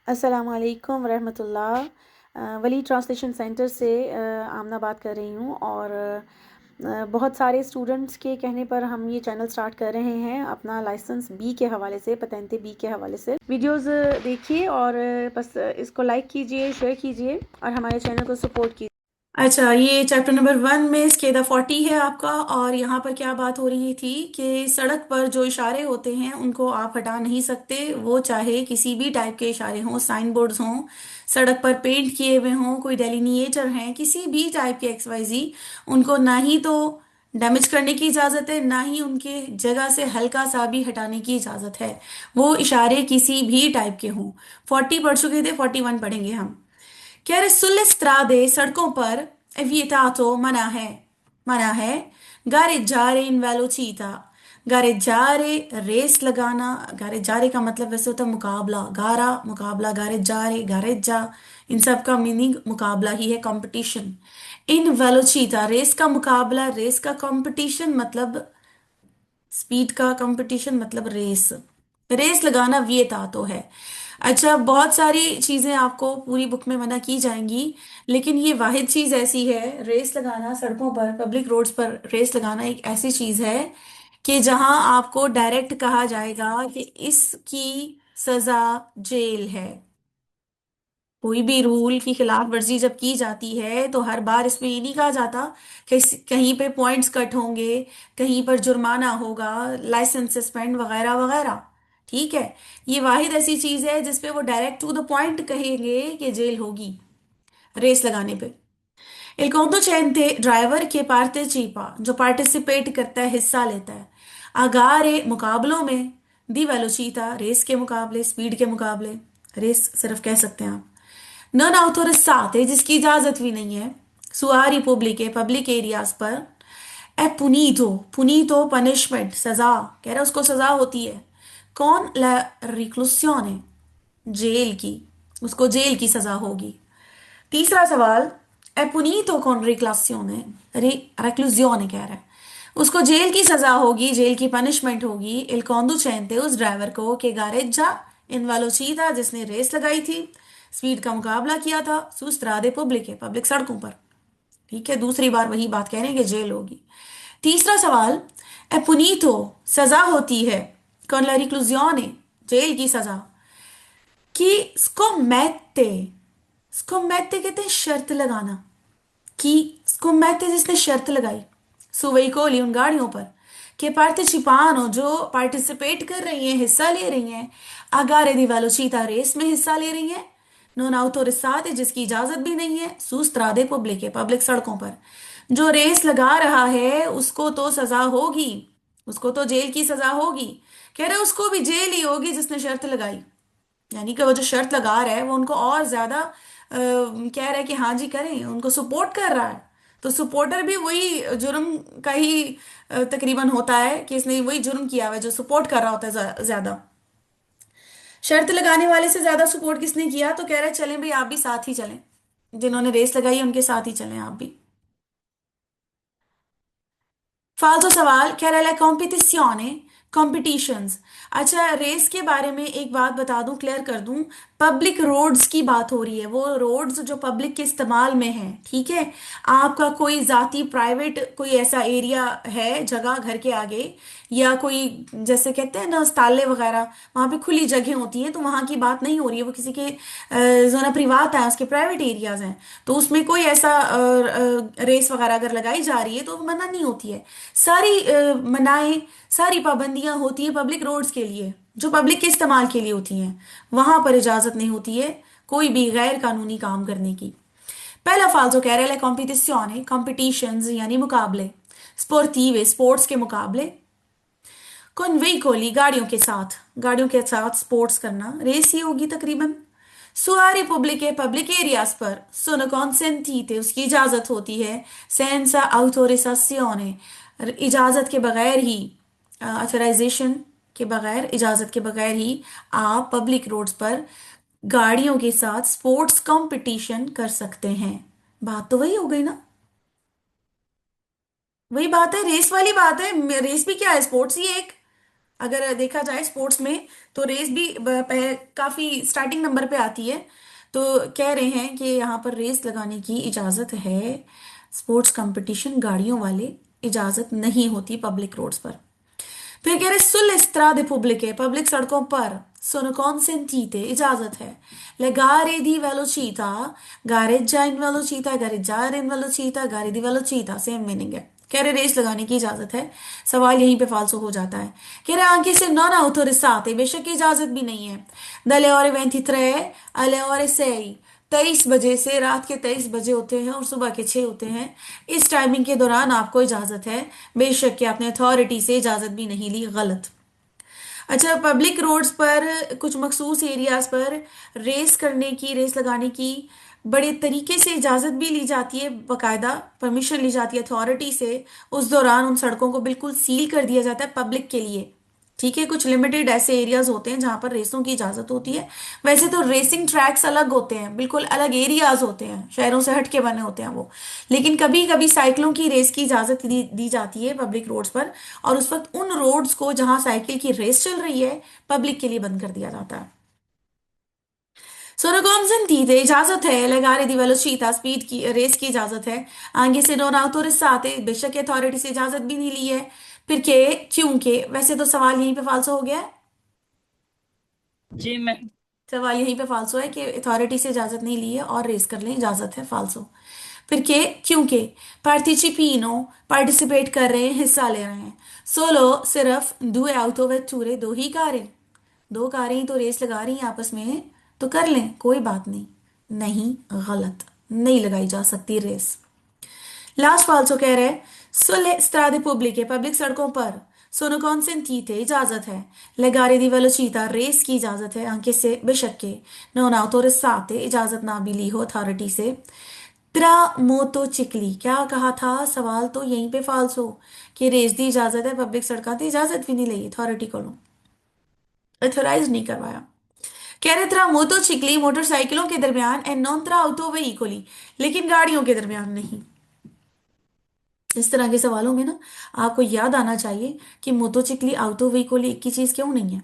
अस्सलाम वालेकुम रहमतुल्लाह। वली ट्रांसलेशन सेंटर से आमना बात कर रही हूँ और बहुत सारे स्टूडेंट्स के कहने पर हम ये चैनल स्टार्ट कर रहे हैं अपना लाइसेंस बी के हवाले से, पतेंते बी के हवाले से। वीडियोस देखिए और बस इसको लाइक कीजिए, शेयर कीजिए और हमारे चैनल को सपोर्ट कीजिए। अच्छा, ये चैप्टर नंबर 1 में स्केदा 40 है आपका। और यहाँ पर क्या बात हो रही थी कि सड़क पर जो इशारे होते हैं उनको आप हटा नहीं सकते, वो चाहे किसी भी टाइप के इशारे हों, साइन बोर्ड्स हों, सड़क पर पेंट किए हुए हों, कोई डेलिनिएटर हैं, किसी भी टाइप के XYZ, उनको ना ही तो डैमेज करने की इजाज़त है, ना ही उनके जगह से हल्का सा भी हटाने की इजाज़त है, वो इशारे किसी भी टाइप के हों। 40 पढ़ चुके थे, 41 पढ़ेंगे हम। Chiare sulle strade, सड़कों पर è vietato, मना है gareggiare in velocità। गारेजारे रेस लगाना, गारेजारे का मतलब वैसे होता है मुकाबला, गारा मुकाबला, गारेजारे गारेजा, इन सब का मीनिंग मुकाबला ही है, कंपटीशन। इन वेलोचिटा रेस का मुकाबला, रेस का कंपटीशन मतलब स्पीड का कंपटीशन, मतलब रेस। रेस लगाना वियता तो है। अच्छा, बहुत सारी चीजें आपको पूरी बुक में मना की जाएंगी, लेकिन ये वाहिद चीज ऐसी है, रेस लगाना सड़कों पर, पब्लिक रोड्स पर रेस लगाना एक ऐसी चीज है कि जहां आपको डायरेक्ट कहा जाएगा कि इसकी सजा जेल है। कोई भी रूल की खिलाफ वर्जी जब की जाती है तो हर बार इसमें ये नहीं कहा जाता कि कहीं पे पॉइंट्स कट होंगे, कहीं पर जुर्माना होगा, लाइसेंस सस्पेंड वगैरह वगैरह। ठीक है, ये वाहिद ऐसी चीज है जिसपे वो डायरेक्ट टू द पॉइंट कहेंगे कि जेल होगी रेस लगाने पे। Il conducente ड्राइवर के पार्टिसिपा जो पार्टिसिपेट करता है, हिस्सा लेता है, अगारे मुकाबलों में, दी वेलोचिटा रेस के मुकाबले, स्पीड के मुकाबले, रेस सिर्फ कह सकते हैं आप। नन autorizzate जिसकी इजाजत भी नहीं है, सुआरी पुब्लिके पब्लिक एरियाज पर, ए पुनीतो, पुनीतो पनिशमेंट सजा, कह रहा है उसको सजा होती है, कौन ला रिक्लूसियोने जेल की, उसको जेल की सजा होगी। तीसरा सवाल, è punito con reclusione, reclusione कह रहा है, उसको जेल की सजा होगी, जेल की पनिशमेंट होगी, il conducente उस ड्राइवर को, के गारेजा इन वेलोचिटा जिसने रेस लगाई थी, स्पीड का मुकाबला किया था, su strade pubbliche पब्लिक सड़कों पर। ठीक है, दूसरी बार वही बात कह रहे हैं कि जेल होगी। तीसरा सवाल, è punito सजा होती है, con la reclusione जेल की सजा, कि scommette, स्कोमेटे कहते हैं शर्त लगाना, कि स्कोमेटे जिसने शर्त लगाई, सुवई कोली उन गाड़ियों पर, कि पार्टिसिपानो जो पार्टिसिपेट कर रही हैं, हिस्सा ले रही हैं, अगारे दी वेलोचिटा रेस में हिस्सा ले रही हैं, नोन autorizzate जिसकी इजाजत भी नहीं है, su strade pubbliche पब्लिक सड़कों पर। जो रेस लगा रहा है उसको तो सजा होगी, उसको तो जेल की सजा होगी। कह रहे उसको भी जेल ही होगी जिसने शर्त लगाई, यानी कि वो जो शर्त लगा रहा है वो उनको और ज्यादा कह रहा है कि हाँ जी करें, उनको सपोर्ट कर रहा है। तो सपोर्टर भी वही जुर्म का ही तकरीबन होता है कि इसने वही जुर्म किया हुआ है जो सपोर्ट कर रहा होता है ज्यादा। शर्त लगाने वाले से ज्यादा सपोर्ट किसने किया, तो कह रहा है चलें भाई आप भी साथ ही चलें, जिन्होंने रेस लगाई है उनके साथ ही चलें आप भी। फालतू सवाल, कह रहा है कॉम्पिटिशियने, कॉम्पिटिशंस। अच्छा, रेस के बारे में एक बात बता दूं, क्लियर कर दूं, पब्लिक रोड्स की बात हो रही है, वो रोड्स जो पब्लिक के इस्तेमाल में है। ठीक है, आपका कोई जाती प्राइवेट कोई ऐसा एरिया है, जगह घर के आगे, या कोई जैसे कहते हैं ना अस्ताले वगैरह, वहां पे खुली जगह होती है, तो वहां की बात नहीं हो रही है, वो किसी के जोना प्रिवात है, उसके प्राइवेट एरियाज हैं, तो उसमें कोई ऐसा रेस वगैरह अगर लगाई जा रही है तो वो मना नहीं होती है। सारी मनाएं, सारी पाबंदियां होती है पब्लिक रोड्स के लिए, जो पब्लिक के इस्तेमाल के लिए होती हैं, वहां पर इजाजत नहीं होती है कोई भी गैर कानूनी काम करने की। पहला फालतू कह रहे हैं कॉम्पिटिशियन, कॉम्पिटिशंस यानी मुकाबले, स्पोर्टिवे स्पोर्ट्स के मुकाबले, कौन वेहिकोली गाड़ियों के साथ स्पोर्ट्स करना, रेस ही होगी तकरीबन। सुआरी पब्लिक पब्लिक एरियाज पर, सोनो कॉन्सेंटीते उसकी इजाजत होती है, सेंसा autorizazione इजाजत के बगैर ही, ऑथराइजेशन के बगैर, इजाजत के बगैर ही आप पब्लिक रोड्स पर गाड़ियों के साथ स्पोर्ट्स कंपटीशन कर सकते हैं। बात तो वही हो गई ना, वही बात है, रेस वाली बात है, रेस भी क्या है, स्पोर्ट्स ही है एक। अगर देखा जाए स्पोर्ट्स में तो रेस भी काफी स्टार्टिंग नंबर पे आती है। तो कह रहे हैं कि यहाँ पर रेस लगाने की इजाजत है, स्पोर्ट्स कंपटीशन गाड़ियों वाले इजाजत नहीं होती पब्लिक रोड्स पर। फिर कह रहे सुल स्त्राद पुब्लिक है, पब्लिक सड़कों पर sono consentite इजाजत है le gare di velocità, gareggia in velocità, gareggiare in velocità, gare di velocità, same meaning है। कह रहे रेस लगाने की इजाजत है, सवाल यहीं पे फालसो हो जाता है। कह रहे anche se non autorizzate, बेशक की इजाजत भी नहीं है। dalle ore 23 alle ore 6, 23 बजे से रात के 23 बजे होते हैं और सुबह के 6 होते हैं, इस टाइमिंग के दौरान आपको इजाजत है, बेशक कि आपने अथॉरिटी से इजाजत भी नहीं ली। गलत। अच्छा, पब्लिक रोड्स पर कुछ मखसूस एरियाज पर रेस लगाने की बड़े तरीके से इजाजत भी ली जाती है, बकायदा परमिशन ली जाती है अथॉरिटी से। उस दौरान उन सड़कों को बिल्कुल सील कर दिया जाता है पब्लिक के लिए। ठीक है, कुछ लिमिटेड ऐसे एरियाज होते हैं जहां पर रेसों की इजाजत होती है। वैसे तो रेसिंग ट्रैक्स अलग होते हैं, बिल्कुल अलग एरियाज होते हैं, शहरों से हट के बने होते हैं वो। लेकिन कभी कभी साइकिलों की रेस की इजाजत दी जाती है पब्लिक रोड्स पर, और उस वक्त उन रोड्स को जहां साइकिल की रेस चल रही है पब्लिक के लिए बंद कर दिया जाता है। Sono consentite, इजाजत है लगारे दी वेलोसिटा, स्पीड की रेस की इजाजत है। आगे से नॉन autorizzate, बेशक अथॉरिटी से इजाजत भी नहीं ली है। फिर के, क्योंकि, वैसे तो सवाल यहीं पे फालसो हो गया है। जी मैं। सवाल यहीं पे फालसो है कि अथॉरिटी से इजाजत नहीं ली है और रेस कर लें, इजाजत है, फालसो। फिर के, क्योंकि पार्टिसिपीनो, पार्टिसिपेट कर रहे हैं, हिस्सा ले रहे हैं। सोलो, सिर्फ, दो आउटो वेटूरे, दो ही कारें, दो कारें ही तो रेस लगा रही हैं आपस में, तो कर लें, कोई बात नहीं। नहीं, गलत, नहीं लगाई जा सकती रेस। लास्ट फाल्सो कह रहे हैं सुले स्त्रादे पुब्लिके, पब्लिक सड़कों पर सोनो consentite, इजाजत है लेगारे दी वेलोचिता, रेस की इजाजत है, अंके से बेशक के नोन autorizzate, इजाजत ना भी ली हो अथॉरिटी से। त्रा मोतो चिकली, क्या कहा था, सवाल तो यहीं पे फाल्सो कि रेस दी इजाजत है, पब्लिक सड़कों की इजाजत भी नहीं ली अथॉरिटी को, अथोराइज नहीं करवाया। कह रहे त्रा मोतो चिकली, मोटरसाइकिलों के दरमियान, एंड नॉन त्रा auto veicoli, लेकिन गाड़ियों के दरमियान नहीं। इस तरह के सवालों में ना आपको याद आना चाहिए कि मोटोचिकली आउटो व्हीकल एक ही चीज क्यों नहीं है।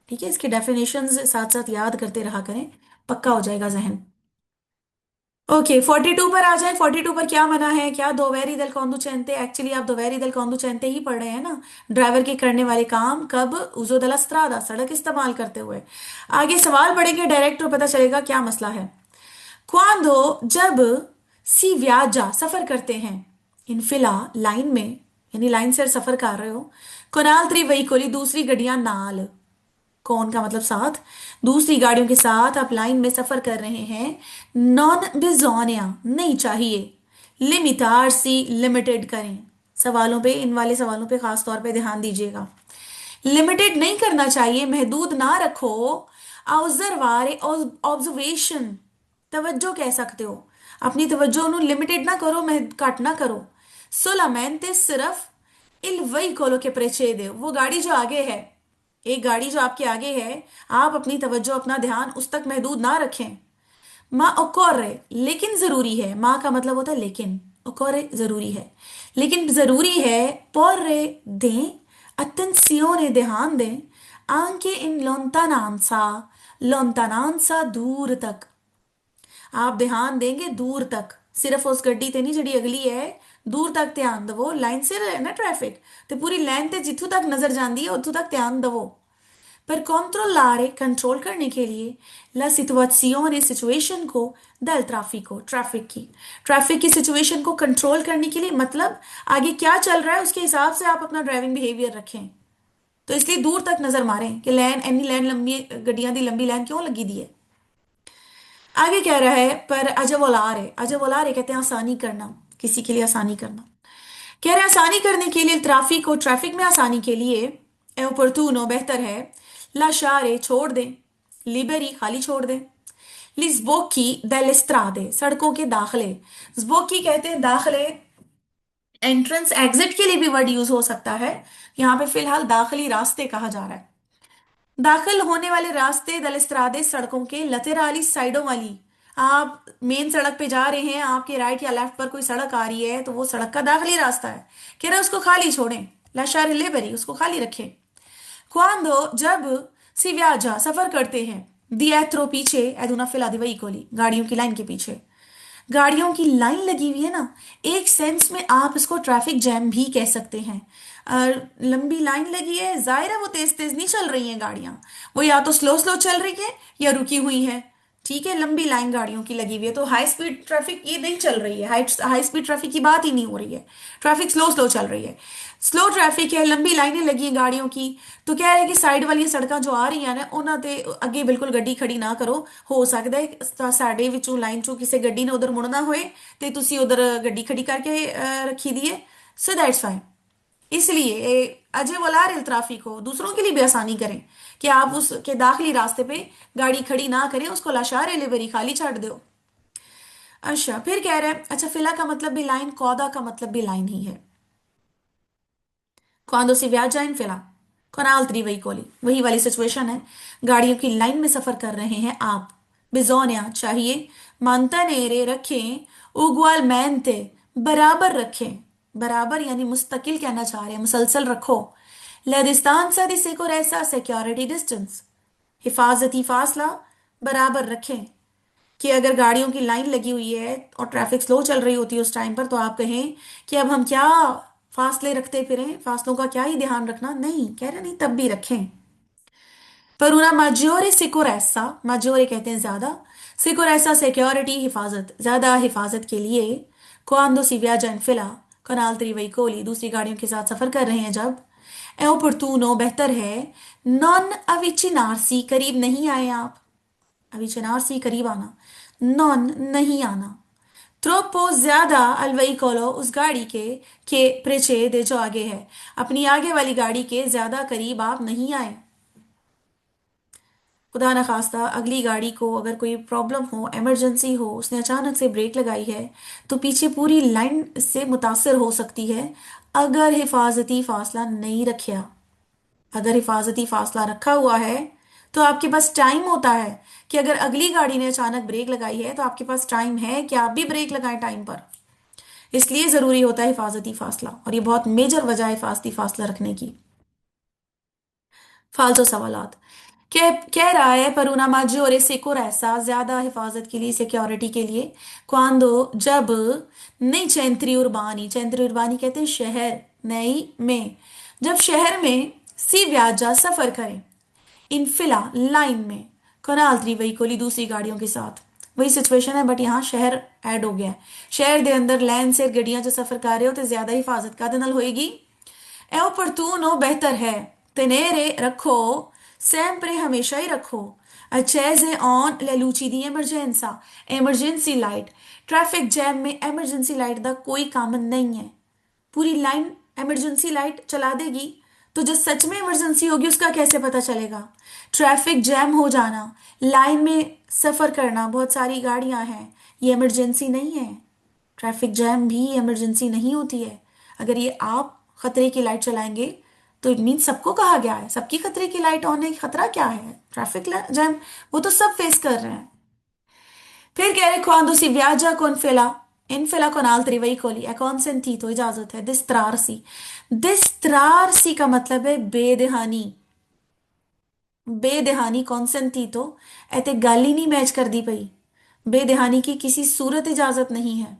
ठीक है, इसके डेफिनेशंस साथ साथ याद करते रहा करें, पक्का हो जाएगा जहन। ओके, 42 पर आ जाए। 42 पर क्या मना है, क्या दोवेरी दल कौंदुचेंते, एक्चुअली आप दोवेरी दल कौंदुचेंते ही पढ़ रहे हैं ना, ड्राइवर के करने वाले काम कब, उजो दला स्त्रादा, सड़क इस्तेमाल करते हुए। आगे सवाल पढ़ेंगे डायरेक्ट तो पता चलेगा क्या मसला है। क्वांदो, जब, सी व्याजा, सफर करते हैं, इनफिला, लाइन में, यानी लाइन से सफर कर रहे हो। कोनाल त्रिवईकोली, दूसरी गड्डियां नाल, कौन का मतलब साथ, दूसरी गाड़ियों के साथ आप लाइन में सफर कर रहे हैं। नॉन बिजोनिया, नहीं चाहिए। लिमिटार सी, लिमिटेड करें। सवालों पे, इन वाले सवालों पे खास तौर पे ध्यान दीजिएगा। लिमिटेड नहीं करना चाहिए, महदूद ना रखो। ऑब्जर्वारे, ऑब्जर्वेशन, तवज्जो कह सकते हो, अपनी तवज्जो नु लिमिटेड ना करो, घट ना करो। सोलामेंटे, सिर्फ, इल वही कोलो के प्रेचेदे, वो गाड़ी जो आगे है, एक गाड़ी जो आपके आगे है, आप अपनी तवज्जो, अपना ध्यान उस तक महदूद ना रखें। माँ ओकोरे, लेकिन जरूरी है, माँ का मतलब होता है लेकिन, ओकोरे जरूरी है, लेकिन जरूरी है। पोर्रे, दें, अटेंसियोने, ध्यान दें। आंके इन लोंतानांसा, लोंतानांसा, दूर तक, आप ध्यान देंगे दूर तक, सिर्फ उस गड्डी ते नहीं जड़ी अगली है, दूर तक ध्यान दवो। लाइन से है ना ट्रैफिक, तो पूरी लाइन ते जिथों तक नजर जाती है उतों तक ध्यान दवो। पर controllare, कंट्रोल करने के लिए, ला situazione, सिचुएशन को, दल ट्रैफिको, ट्रैफिक की सिचुएशन को कंट्रोल करने के लिए, मतलब आगे क्या चल रहा है उसके हिसाब से आप अपना ड्राइविंग बिहेवियर रखें। तो इसलिए दूर तक नजर मारें कि लैन, एनी लैन लंबी, गड्डियां दी लंबी लैन क्यों लगी दी है। आगे कह रहा है पर अजवलारे, अजवलारे कहते हैं आसानी करना, किसी के लिए आसानी करना। कह रहे हैं आसानी करने के लिए, ट्रैफिक को, ट्रैफिक में आसानी के लिए, ए ओपोर्टूनो, बेहतर है। लाशारे, छोड़ दें। लिबेरी, खाली छोड़ दें। लिस्बोकी डेले स्ट्रादे, सड़कों के दाखले, स्बोकी कहते हैं दाखले, एंट्रेंस एग्जिट के लिए भी वर्ड यूज हो सकता है, यहाँ पे फिलहाल दाखिली रास्ते कहा जा रहा है। दाखिल होने वाले रास्ते, दलिस्त्रादे, सड़कों के, लतेराली, साइडों वाली, आप मेन सड़क पे जा रहे हैं, आपके राइट या लेफ्ट पर कोई सड़क आ रही है तो वो सड़क का दाखिली रास्ता है, कह रहे हैं उसको खाली छोड़ें। लाशार लेबरी, उसको खाली रखें। Quando जब si viaggia सफर करते हैं, dietro पीछे, ed una fila di veicoli गाड़ियों की लाइन के पीछे। गाड़ियों की लाइन लगी हुई है ना, एक सेंस में आप इसको ट्रैफिक जैम भी कह सकते हैं। लंबी लाइन लगी है, जाहिर है वो तेज तेज नहीं चल रही हैं गाड़ियां, वो या तो स्लो स्लो चल रही है या रुकी हुई है। ठीक है, लंबी लाइन गाड़ियों की लगी हुई है, तो हाई स्पीड ट्रैफिक ये नहीं चल रही है, हाई स्पीड ट्रैफिक की बात ही नहीं हो रही है, ट्रैफिक स्लो स्लो चल रही है। स्लो ट्रैफिक है, लंबी लाइनें लगी हैं गाड़ियों की, तो कह रहे हैं कि साइड वाली सड़ਕਾਂ जो आ रही हैं ना ਉਹਨਾਂ ਤੇ ਅੱਗੇ ਬਿਲਕੁਲ ਗੱਡੀ ਖੜੀ ਨਾ ਕਰੋ। ਹੋ ਸਕਦਾ ਹੈ ਸਾਡੇ ਵਿੱਚੋਂ ਲਾਈਨ ਚੋਂ ਕਿਸੇ ਗੱਡੀ ਨੇ ਉਧਰ ਮੁੜਨਾ ਹੋਏ ਤੇ ਤੁਸੀਂ ਉਧਰ ਗੱਡੀ ਖੜੀ ਕਰਕੇ रखी दी है, सो दैट्स फाइन। इसलिए अजय वलार इल ट्रैफिक हो, दूसरों के लिए भी आसानी करें कि आप उसके दाखिली रास्ते पे गाड़ी खड़ी ना करें, उसको लाशार डिलीवरी खाली छाड़ दो। अच्छा, फिर कह रहे हैं, अच्छा फिला का मतलब भी लाइन, कौदा का मतलब भी लाइन ही है। Quando si viaggia in fila con altri veicoli, वही वाली सिचुएशन है, गाड़ियों की लाइन में सफर कर रहे हैं आप। बिजोनिया चाहिए, mantenere रखें, ugualmente बराबर रखें, बराबर यानी मुस्तकिल कहना चाह रहे हैं, मुसलसल रखो। La distanza di sicurezza, security distance, हिफाजती फासला बराबर रखें। कि अगर गाड़ियों की लाइन लगी हुई है और ट्रैफिक स्लो चल रही होती है उस टाइम पर, तो आप कहें कि अब हम क्या फासले रखते फिरें, फासलों का क्या ही ध्यान रखना, नहीं कह रहे, नहीं तब भी रखें। पर una maggiore sicurezza, maggiore कहते हैं ज्यादा, sicurezza सिक्योरिटी हिफाजत, ज्यादा हिफाजत के लिए, quando si viaggia in fila con altri veicoli, दूसरी गाड़ियों के साथ सफर कर रहे हैं जब, è opportuno बेहतर है, non avvicinarsi करीब नहीं आए आप, avvicinarsi करीब आना, non नहीं आना, ट्रोपो ज्यादा अलवई कोलो उस गाड़ी के प्रेचे जो आगे है, अपनी आगे वाली गाड़ी के ज्यादा करीब आप नहीं आए। खुदा न खास्ता अगली गाड़ी को अगर कोई प्रॉब्लम हो, इमरजेंसी हो, उसने अचानक से ब्रेक लगाई है, तो पीछे पूरी लाइन से मुतासर हो सकती है अगर हिफाजती फासला नहीं रखा। अगर हिफाजती फासला रखा हुआ है तो आपके पास टाइम होता है कि अगर अगली गाड़ी ने अचानक ब्रेक लगाई है तो आपके पास टाइम है कि आप भी ब्रेक लगाएं टाइम पर। इसलिए जरूरी होता है हिफाजती फासला, और ये बहुत मेजर वजह है हिफाजती फासला रखने की। फालतू सवालात कह रहा है पर una maggiore sicurezza, ज्यादा हिफाजत के लिए, सिक्योरिटी के लिए, quando जब, नहीं centri urbani, centri urbani कहते हैं शहर, नहीं में, जब शहर में सी व्याजा सफर करें, इन फिला लाइन में, con altri veicoli दूसरी गाड़ियों के साथ, वही सिचुएशन है बट यहाँ शहर ऐड हो गया है। शहर के अंदर लाइन से गड्डियां जो सफर कर रहे हो तो ज्यादा हिफाजत का नाल होएगी। ए opportuno बेहतर है, tenere रखो, sempre हमेशा ही रखो, accese on le luci di emergenza, emergency light, traffic jam में emergency लाइट का कोई काम नहीं है। पूरी लाइन इमरजेंसी लाइट चला देगी तो जो सच में इमरजेंसी होगी उसका कैसे पता चलेगा। ट्रैफिक जैम हो जाना, लाइन में सफर करना, बहुत सारी गाड़ियां हैं, ये इमरजेंसी नहीं है। ट्रैफिक जैम भी इमरजेंसी नहीं होती है। अगर ये आप खतरे की लाइट चलाएंगे तो इट मीन सबको कहा गया है, सबकी खतरे की लाइट ऑन है, खतरा क्या है, ट्रैफिक जैम, वो तो सब फेस कर रहे हैं। फिर कह रहे quando si viaggia con fila in fila con altri veicoli è consentito, इजाजत है, distrarsi, distrarsi का मतलब है बेदहानी, बेदहानी, consentito ऐते गल ही नहीं मैच कर दी पई, बेदहानी की किसी सूरत इजाजत नहीं है,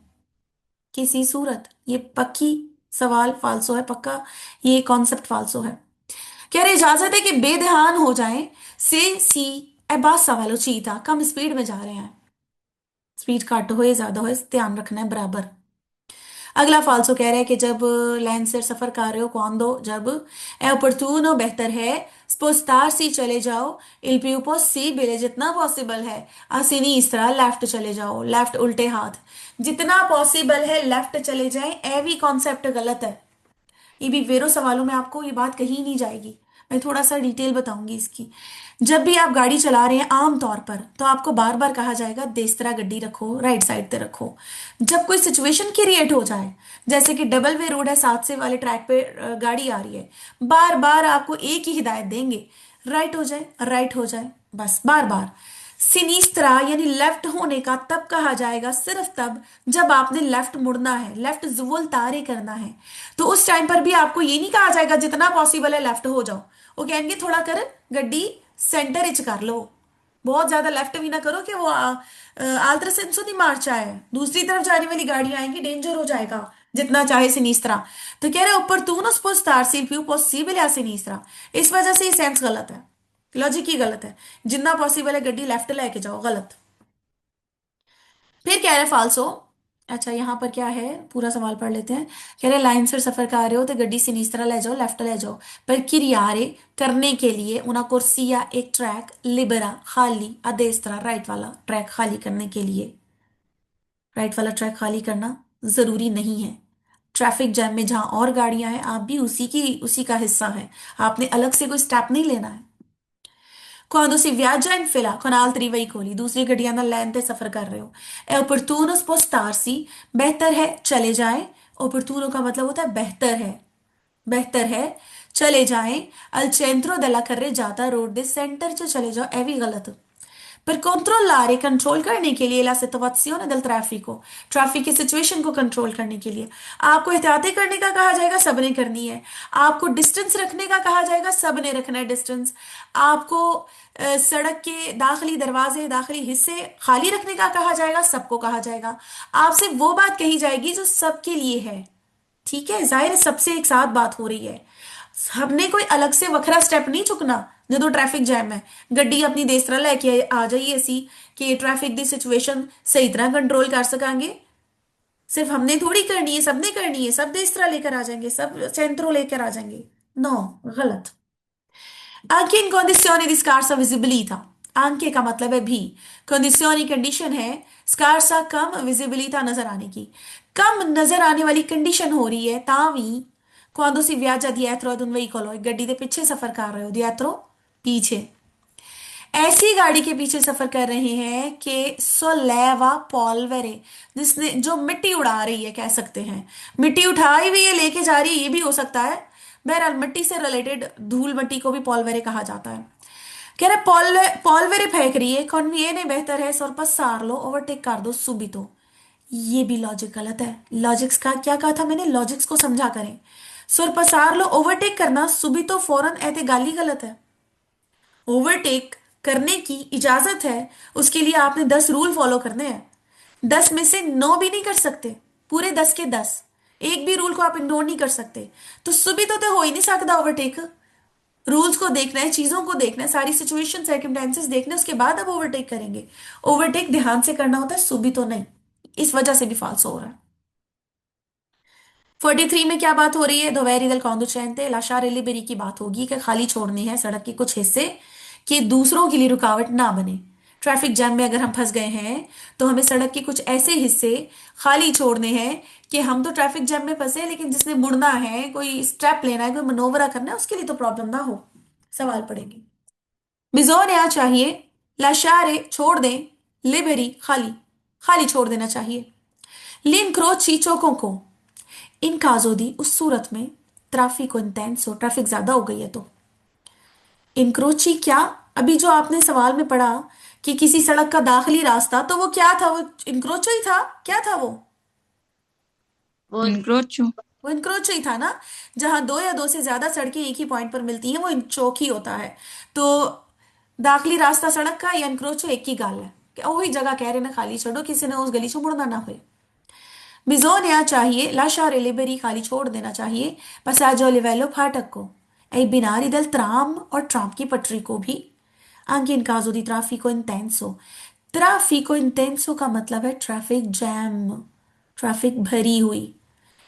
किसी सूरत, ये पक्की सवाल फाल्सो है, पक्का ये कॉन्सेप्ट फाल्सो है। कह रहे इजाजत है कि बेदहान हो जाए, से सी ए बासा वालो चीता, कम स्पीड में जा रहे हैं, स्पीड घट हो ज्यादा हो ध्यान रखना है बराबर। अगला फाल्सो कह रहा है कि जब लाइन से सफर कर रहे हो, quando जब, è opportuno बेहतर है, spostarsi चले जाओ, il più possibile जितना पॉसिबल है, a sinistra लेफ्ट चले जाओ, लेफ्ट उल्टे हाथ, जितना पॉसिबल है लेफ्ट चले जाएं, ए भी कॉन्सेप्ट गलत है। ये भी वेरो सवालों में आपको ये बात कही नहीं जाएगी, मैं थोड़ा सा डिटेल बताऊंगी इसकी। जब भी आप गाड़ी चला रहे हैं आम तौर पर तो आपको बार बार कहा जाएगा देस्तरा गड्डी रखो, राइट साइड पे रखो। जब कोई सिचुएशन क्रिएट हो जाए, जैसे कि डबल वे रोड है, 7 से वाले ट्रैक पे गाड़ी आ रही है, बार बार आपको एक ही हिदायत देंगे, राइट हो जाए, राइट हो जाए, बस बार बार। सिनिस्त्रा यानी लेफ्ट होने का तब कहा जाएगा सिर्फ तब जब आपने लेफ्ट मुड़ना है, लेफ्ट जुवल तारे करना है, तो उस टाइम पर भी आपको ये नहीं कहा जाएगा जितना पॉसिबल है लेफ्ट हो जाओ, वो कहेंगे थोड़ा कर गड्डी सेंटर इच कर लो, बहुत ज्यादा लेफ्ट भी ना करो कि वो आल्ट्रा सेंसो दी मार्चा है, दूसरी तरफ जाने वाली गाड़ी आएंगी, डेंजर हो जाएगा जितना चाहे सिनीस्त्रा। तो कह रहे opportuno spostarsi il più possibile a sinistra। इस वजह से ये सेंस गलत है, लॉजिक ही गलत है, जितना पॉसिबल है गड्डी लेफ्ट लेके जाओ, गलत। फिर कह रहे फाल्सो। अच्छा यहाँ पर क्या है, पूरा सवाल पढ़ लेते हैं। कह रहे लाइन से सफर कर रहे हो तो गड्डी सिनीस्त्रा ले जाओ, लेफ्ट ले जाओ। पर किरियारे करने के लिए उना कुर्सी या एक ट्रैक लिबरा खाली आ destra, राइट वाला ट्रैक खाली करने के लिए, राइट वाला ट्रैक खाली करना जरूरी नहीं है। ट्रैफिक जैम में जहां और गाड़ियां हैं आप भी उसी का हिस्सा है, आपने अलग से कोई स्टेप नहीं लेना है। Quando si viaggia in fila con altri veicoli, दूसरी गड्डियां ना लाइन पे सफर कर रहे हो। è opportuno spostarsi, बेहतर है चले जाएं। opportuno का मतलब होता है बेहतर है चले जाएं। al centro della carreggiata road दे सेंटर च चले जाओ, ए भी गलत। per controllare, कंट्रोल करने के लिए, la situazione del traffico, traffic की सिचुएशन को कंट्रोल करने के लिए। आपको एहतियातें करने का कहा जाएगा, सबने करनी है। आपको डिस्टेंस रखने का कहा जाएगा, सबने रखना है डिस्टेंस। आपको सड़क के दाखिली दरवाजे, दाखिली हिस्से खाली रखने का कहा जाएगा, सबको कहा जाएगा। आपसे वो बात कही जाएगी जो सबके लिए है, ठीक है, जाहिर है सबसे एक साथ बात हो रही है। हमने कोई अलग से वखरा स्टेप नहीं चुकना जो ट्रैफिक जैम है। गड्डी अपनी देस तरह लेके आ जाइए असी कि ट्रैफिक दी सिचुएशन सही तरह कंट्रोल कर सकांगे। सिर्फ हमने थोड़ी करनी है, सबने करनी है, सब देस तरह लेकर आ जाएंगे, सब सेंट्रो लेकर आ जाएंगे। नो, गलत। Anche in condizioni di scarsa visibilità, anche का मतलब है भी, condizioni कंडीशन है, scarsa कम, visibilità नजर आने की, कम नजर आने वाली कंडीशन हो रही है Tawi. quando si viaggia dietro ad un veicolo, एक गड्डी के पीछे सफर कर रहे हो, dietro पीछे, ऐसी गाड़ी के पीछे सफर कर रहे हैं कि सोलेवा पॉलवेरे, जिसने जो मिट्टी उड़ा रही है, कह सकते हैं मिट्टी उठाई हुई है लेके जा रही है, ये भी हो सकता है। बहरहाल मिट्टी से रिलेटेड धूल मिट्टी को भी पॉलवेरे कहा जाता है। कह रहे पॉलवेरे फेंक रही है, कॉन्विएने बेहतर है सोरपस सार लो, ओवरटेक कर दो सुबितो। ये भी लॉजिक गलत है। लॉजिक्स का क्या कहा था मैंने, लॉजिक्स को समझा करें। सुरपसार लो ओवरटेक करना, सुबितो फौरन, ऐते गाली गलत है। ओवरटेक करने की इजाजत है, उसके लिए आपने 10 रूल फॉलो करने हैं। 10 में से 9 भी नहीं कर सकते, पूरे 10 के 10, एक भी रूल को आप इग्नोर नहीं कर सकते। तो सुबह तो हो ही नहीं सकता ओवरटेक। रूल्स को देखना है, चीजों को देखना है, सारी सिचुएशन सर्कमस्टेंसेस देखना है, उसके बाद आप ओवरटेक करेंगे। ओवरटेक ध्यान से करना होता है, सुबह तो नहीं, इस वजह से भी फाल्स हो रहा है। 43 में क्या बात हो रही है, दोवेरी दल कौंदुचेंते लाशार लिबेरी की बात होगी कि खाली छोड़नी है सड़क के कुछ हिस्से कि दूसरों के लिए रुकावट ना बने। ट्रैफिक जैम में अगर हम फंस गए हैं तो हमें सड़क के कुछ ऐसे हिस्से खाली छोड़ने हैं कि हम तो ट्रैफिक जैम में फंसे, लेकिन जिसने मुड़ना है, कोई स्टेप लेना है, कोई मनोवरा करना है, उसके लिए तो प्रॉब्लम ना हो। सवाल पढ़ेंगे। बिजोनिया चाहिए, लाशारे छोड़ दें, लिबेरी खाली, खाली छोड़ देना चाहिए। लिन क्रोची चौकों को, इन काजो दी, उस सूरत में, ट्रैफिक इंटेंस हो, ट्रैफिक ज्यादा हो गई है तो। इंक्रोची क्या, अभी जो आपने सवाल में पढ़ा कि किसी सड़क का दाखिली रास्ता, तो वो क्या था, वो इंक्रोचो ही था, क्या था वो इंक्रोचो। वो इंक्रोचो ही था ना। जहां दो या दो से ज्यादा सड़कें एक ही पॉइंट पर मिलती हैं वो इंचोक ही होता है। तो दाखिली रास्ता सड़क का या इंक्रोचो एक ही गाल है कि वही जगह कह रहे ना खाली छोड़ो, किसी ने उस गली से मुड़ना ना हो। बिजोनिया चाहिए, lasciare liberi, खाली छोड़ देना चाहिए। passaggio a livello फाटक को, ए बिनारी दल ट्राम और ट्राम की पटरी को भी। anche in caso di traffico intenso, ट्रैफिको इंटेंसो का मतलब है ट्रैफिक जैम, ट्रैफिक भरी हुई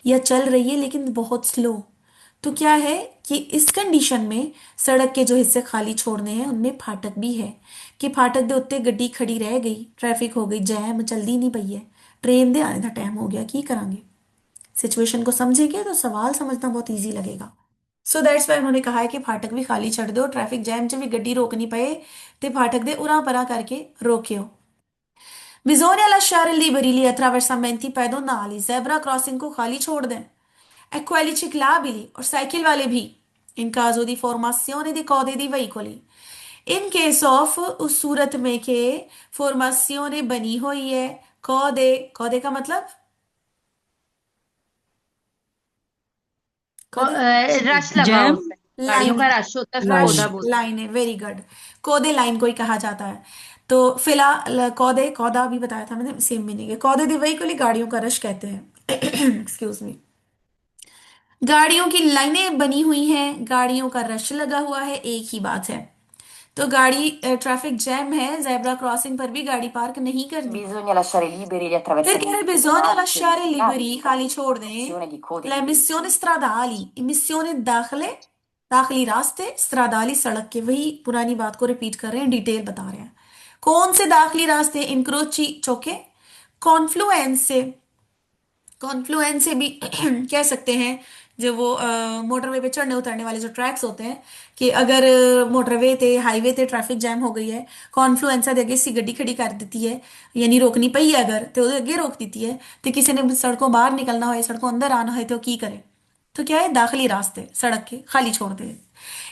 या चल रही है लेकिन बहुत स्लो। तो क्या है कि इस कंडीशन में सड़क के जो हिस्से खाली छोड़ने हैं उनमें फाटक भी है कि फाटक दे उत्ते गड्डी खड़ी रह गई, ट्रैफिक हो गई जैम, चलदी नहीं पई है, ट्रेन दे आने का टाइम हो गया, की करांगे। सिचुएशन को समझेंगे तो सवाल समझना बहुत इजी लगेगा। सो दैट्स वाई उन्होंने कहा है कि फाटक भी खाली छड़ दो, ट्रैफिक जैम च भी गड्डी रोक नहीं पाए ते फाटक दे उरा परा करके रोकियो। Bisogna lasciare liberi gli attraversamenti pedonali, zebra crossing को खाली छोड़ दें। E quelli ciclabili और साइकिल वाले भी, in caso di formazione di code di veicoli, in case of, उस सूरत में के फॉर्मासियोने बनी हुई है, कौदे, कौदे का मतलब कौदे, रश लगा जैम। होता है। गाड़ियों लाइन, का रश होता है उसको रश, कोदा बोलते हैं। लाइन है, वेरी गुड। कोदे लाइन को ही कहा जाता है। तो फिलहाल कौदे, कौदा भी बताया था मैंने, सेम मीनिंग है। कौदे दिवई को ही गाड़ियों का रश कहते हैं। Excuse me. गाड़ियों की लाइनें बनी हुई हैं, गाड़ियों का रश लगा हुआ है, एक ही बात है। तो गाड़ी, ट्रैफिक जैम है, जेब्रा क्रॉसिंग पर भी गाड़ी पार्क नहीं करनी। Bisogna lasciare liberi gli फिर कह रहे attraversamenti bisogna pedonali per lasciare evitare liberi, खाली छोड़ दें, l'emissione di code le di emissioni veicoli. stradali, emissioni दाखिले, दाखिली रास्ते, stradali सड़क के, वही पुरानी बात को रिपीट कर रहे हैं, डिटेल बता रहे हैं। कौन से दाखिली रास्ते? इंक्रोची चौके, कॉन्फ्लुएंस से, कॉन्फ्लुएंस से भी कह सकते हैं। जो वो मोटरवे पे चढ़ने उतरने वाले जो ट्रैक्स होते हैं, कि अगर मोटरवे ते हाईवे ते ट्रैफिक जैम हो गई है, कॉन्फ्लुएंसा दे अगे सी गड्डी खड़ी कर देती है, यानी रोकनी पई है अगर, तो ਉਹਦੇ ਅੱਗੇ रोक देती है। तो किसी ने सड़कों बाहर निकलना हो, सड़कों अंदर आना है, तो की करे? तो क्या है, दाखिली रास्ते सड़क के खाली छोड़ दे।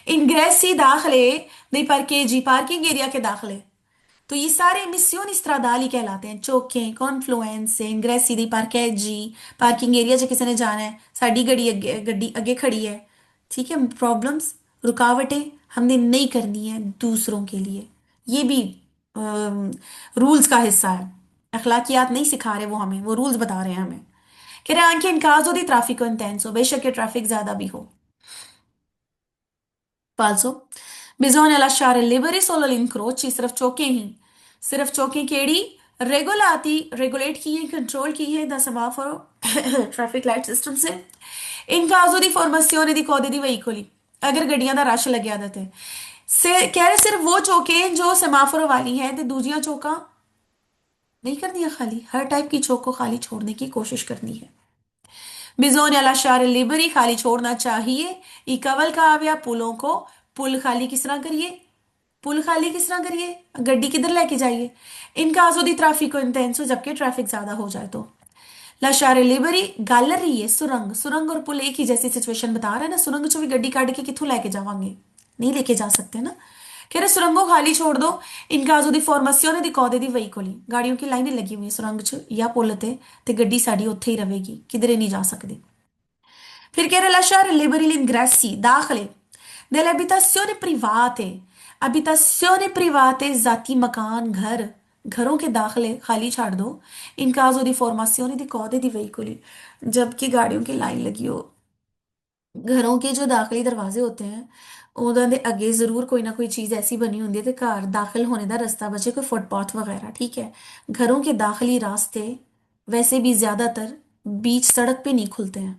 इंग्रेसी दाखिले दei parcheggi, पार्किंग एरिया के दाखिले, तो ये सारे मिसियोन stradali कहलाते हैं। चौके, कॉन्फ्लुएंस, इंग्रेसी दी पार्केजी, पार्किंग एरिया च किसी ने जाना है, साड़ी गड्डी अगे खड़ी है, ठीक है। प्रॉब्लम्स, रुकावटें हमने नहीं करनी है दूसरों के लिए, ये भी रूल्स का हिस्सा है। अखलाकियात नहीं सिखा रहे वो हमें, वो रूल्स बता रहे हैं हमें। कह रहे anche in caso di traffico intenso, बेशक ये ट्रैफिक ज्यादा भी हो। फाल्सो, bisogna lasciare liberi solo gli incroci, सिर्फ चौके ही, सिर्फ चौके केड़ी रेगुलाती, रेगुलेट की है, कंट्रोल की है द सेमाफोरो, ट्रैफिक लाइट सिस्टम से। इन caso di formazione di code di veicoli, अगर गड्डियां दा रश लग्या दा ते से कह रहे सिर्फ वो चौके जो सेमाफोरो वाली है, ते दूजियां चौका नहीं करनी है खाली, हर टाइप की चौक को खाली छोड़ने की कोशिश करनी है। बिजोन lasciare liberi, खाली छोड़ना चाहिए। ई कवल का आव्या, पुलों को, पुल खाली किस तरह करिए, पुल खाली किस तरह करिए, गड्डी किधर लेके जाइए। इनका आजो दी ट्रैफिक इंटेंसो, जबकि ट्रैफिक ज्यादा हो जाए तो। लाशारे लिबरी, गल रही है सुरंग, सुरंग और पुल एक ही जैसी सिचुएशन बता रहा है ना, सुरंग चो भी गड्डी काट के किथों लेके जावांगे, नहीं लेके जा सकते ना। कह रहे सुरंगों खाली छोड़ दो। इनका आजो दी फॉर्मेसियोने दी कौदे दी वहीकोली, गाड़ियों की लाइनें लगी हुई है सुरंग च या पुल ते गड्डी साड़ी उत्थे ही रहेगी, किधरे नहीं जा सकती। फिर कह रहे lasciare liberi gli ingressi, दाखिले delle abitazioni private, abitazioni private, जाती मकान, घर, घरों के दाखिले खाली छाड़ दो। इन caso di formazione di code di veicoli, जबकि गाड़ियों की लाइन लगी हो। घरों के जो दाखिली दरवाजे होते हैं, ਉਹਨਾਂ ਦੇ ਅੱਗੇ ਜ਼ਰੂਰ ਕੋਈ ਨਾ कोई चीज़ ऐसी बनी होती है, तो घर दाखिल होने का रास्ता बचे, कोई फुटपाथ वगैरह, ठीक है। घरों के दाखिली रास्ते वैसे भी ज्यादातर बीच सड़क पे नहीं खुलते हैं।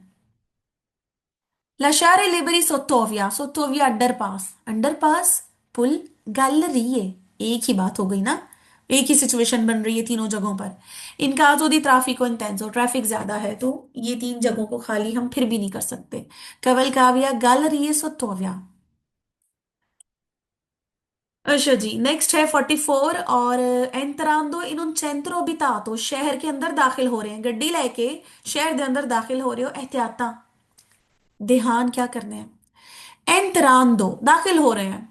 lasciare liberi sottovia, sottovia underpass, underpass, पुल, गैलरी है, एक ही बात हो गई ना, एक ही सिचुएशन बन रही है तीनों जगहों पर। इनका जो दी ट्रैफिको इंटेंसो, ट्रैफिक ज्यादा है तो ये तीन जगहों को खाली हम फिर भी नहीं कर सकते। कवल काव्या, गैलरी सोटोविया। अच्छा जी, नेक्स्ट है 44। और एंतरांदो इन उन centro abitato, शहर के अंदर दाखिल हो रहे हैं, गड्डी लेके शहर के अंदर दाखिल हो रहे हो, एहतियाता, ध्यान क्या करने हैं। एंतरांदो, दाखिल हो रहे हैं।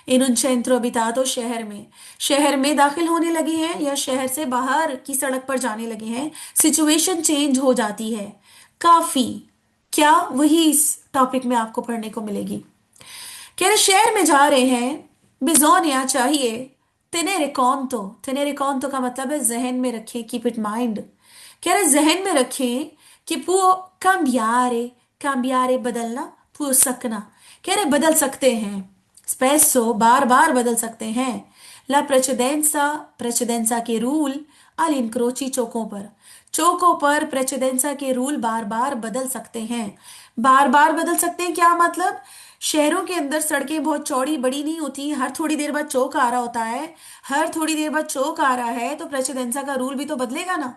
इन उन centro abitato, शहर में दाखिल होने लगे हैं या शहर से बाहर की सड़क पर जाने लगे हैं, सिचुएशन चेंज हो जाती है काफी। क्या? वही इस टॉपिक में आपको पढ़ने को मिलेगी। कह रहे शहर में जा रहे हैं, बिजोनिया चाहिए, तेनेरे कौनतो का मतलब है जहन में रखें, कीप इट माइंड। कह रहे जहन में रखें कि पू cambiare, cambiare बदलना, पू सकना, कह रहे बदल सकते हैं, स्पेसो बार बार बदल सकते हैं। ला प्रेसिडेंसा, प्रेसिडेंसा के रूल अल इंक्रोची, चौकों पर प्रेसिडेंसा के रूल बार बार बदल सकते हैं। बार बार बदल सकते हैं क्या मतलब? शहरों के अंदर सड़कें बहुत चौड़ी बड़ी नहीं होती, हर थोड़ी देर बाद चौक आ रहा होता है, हर थोड़ी देर बाद चौक आ रहा है, तो प्रेसिडेंसा का रूल भी तो बदलेगा ना।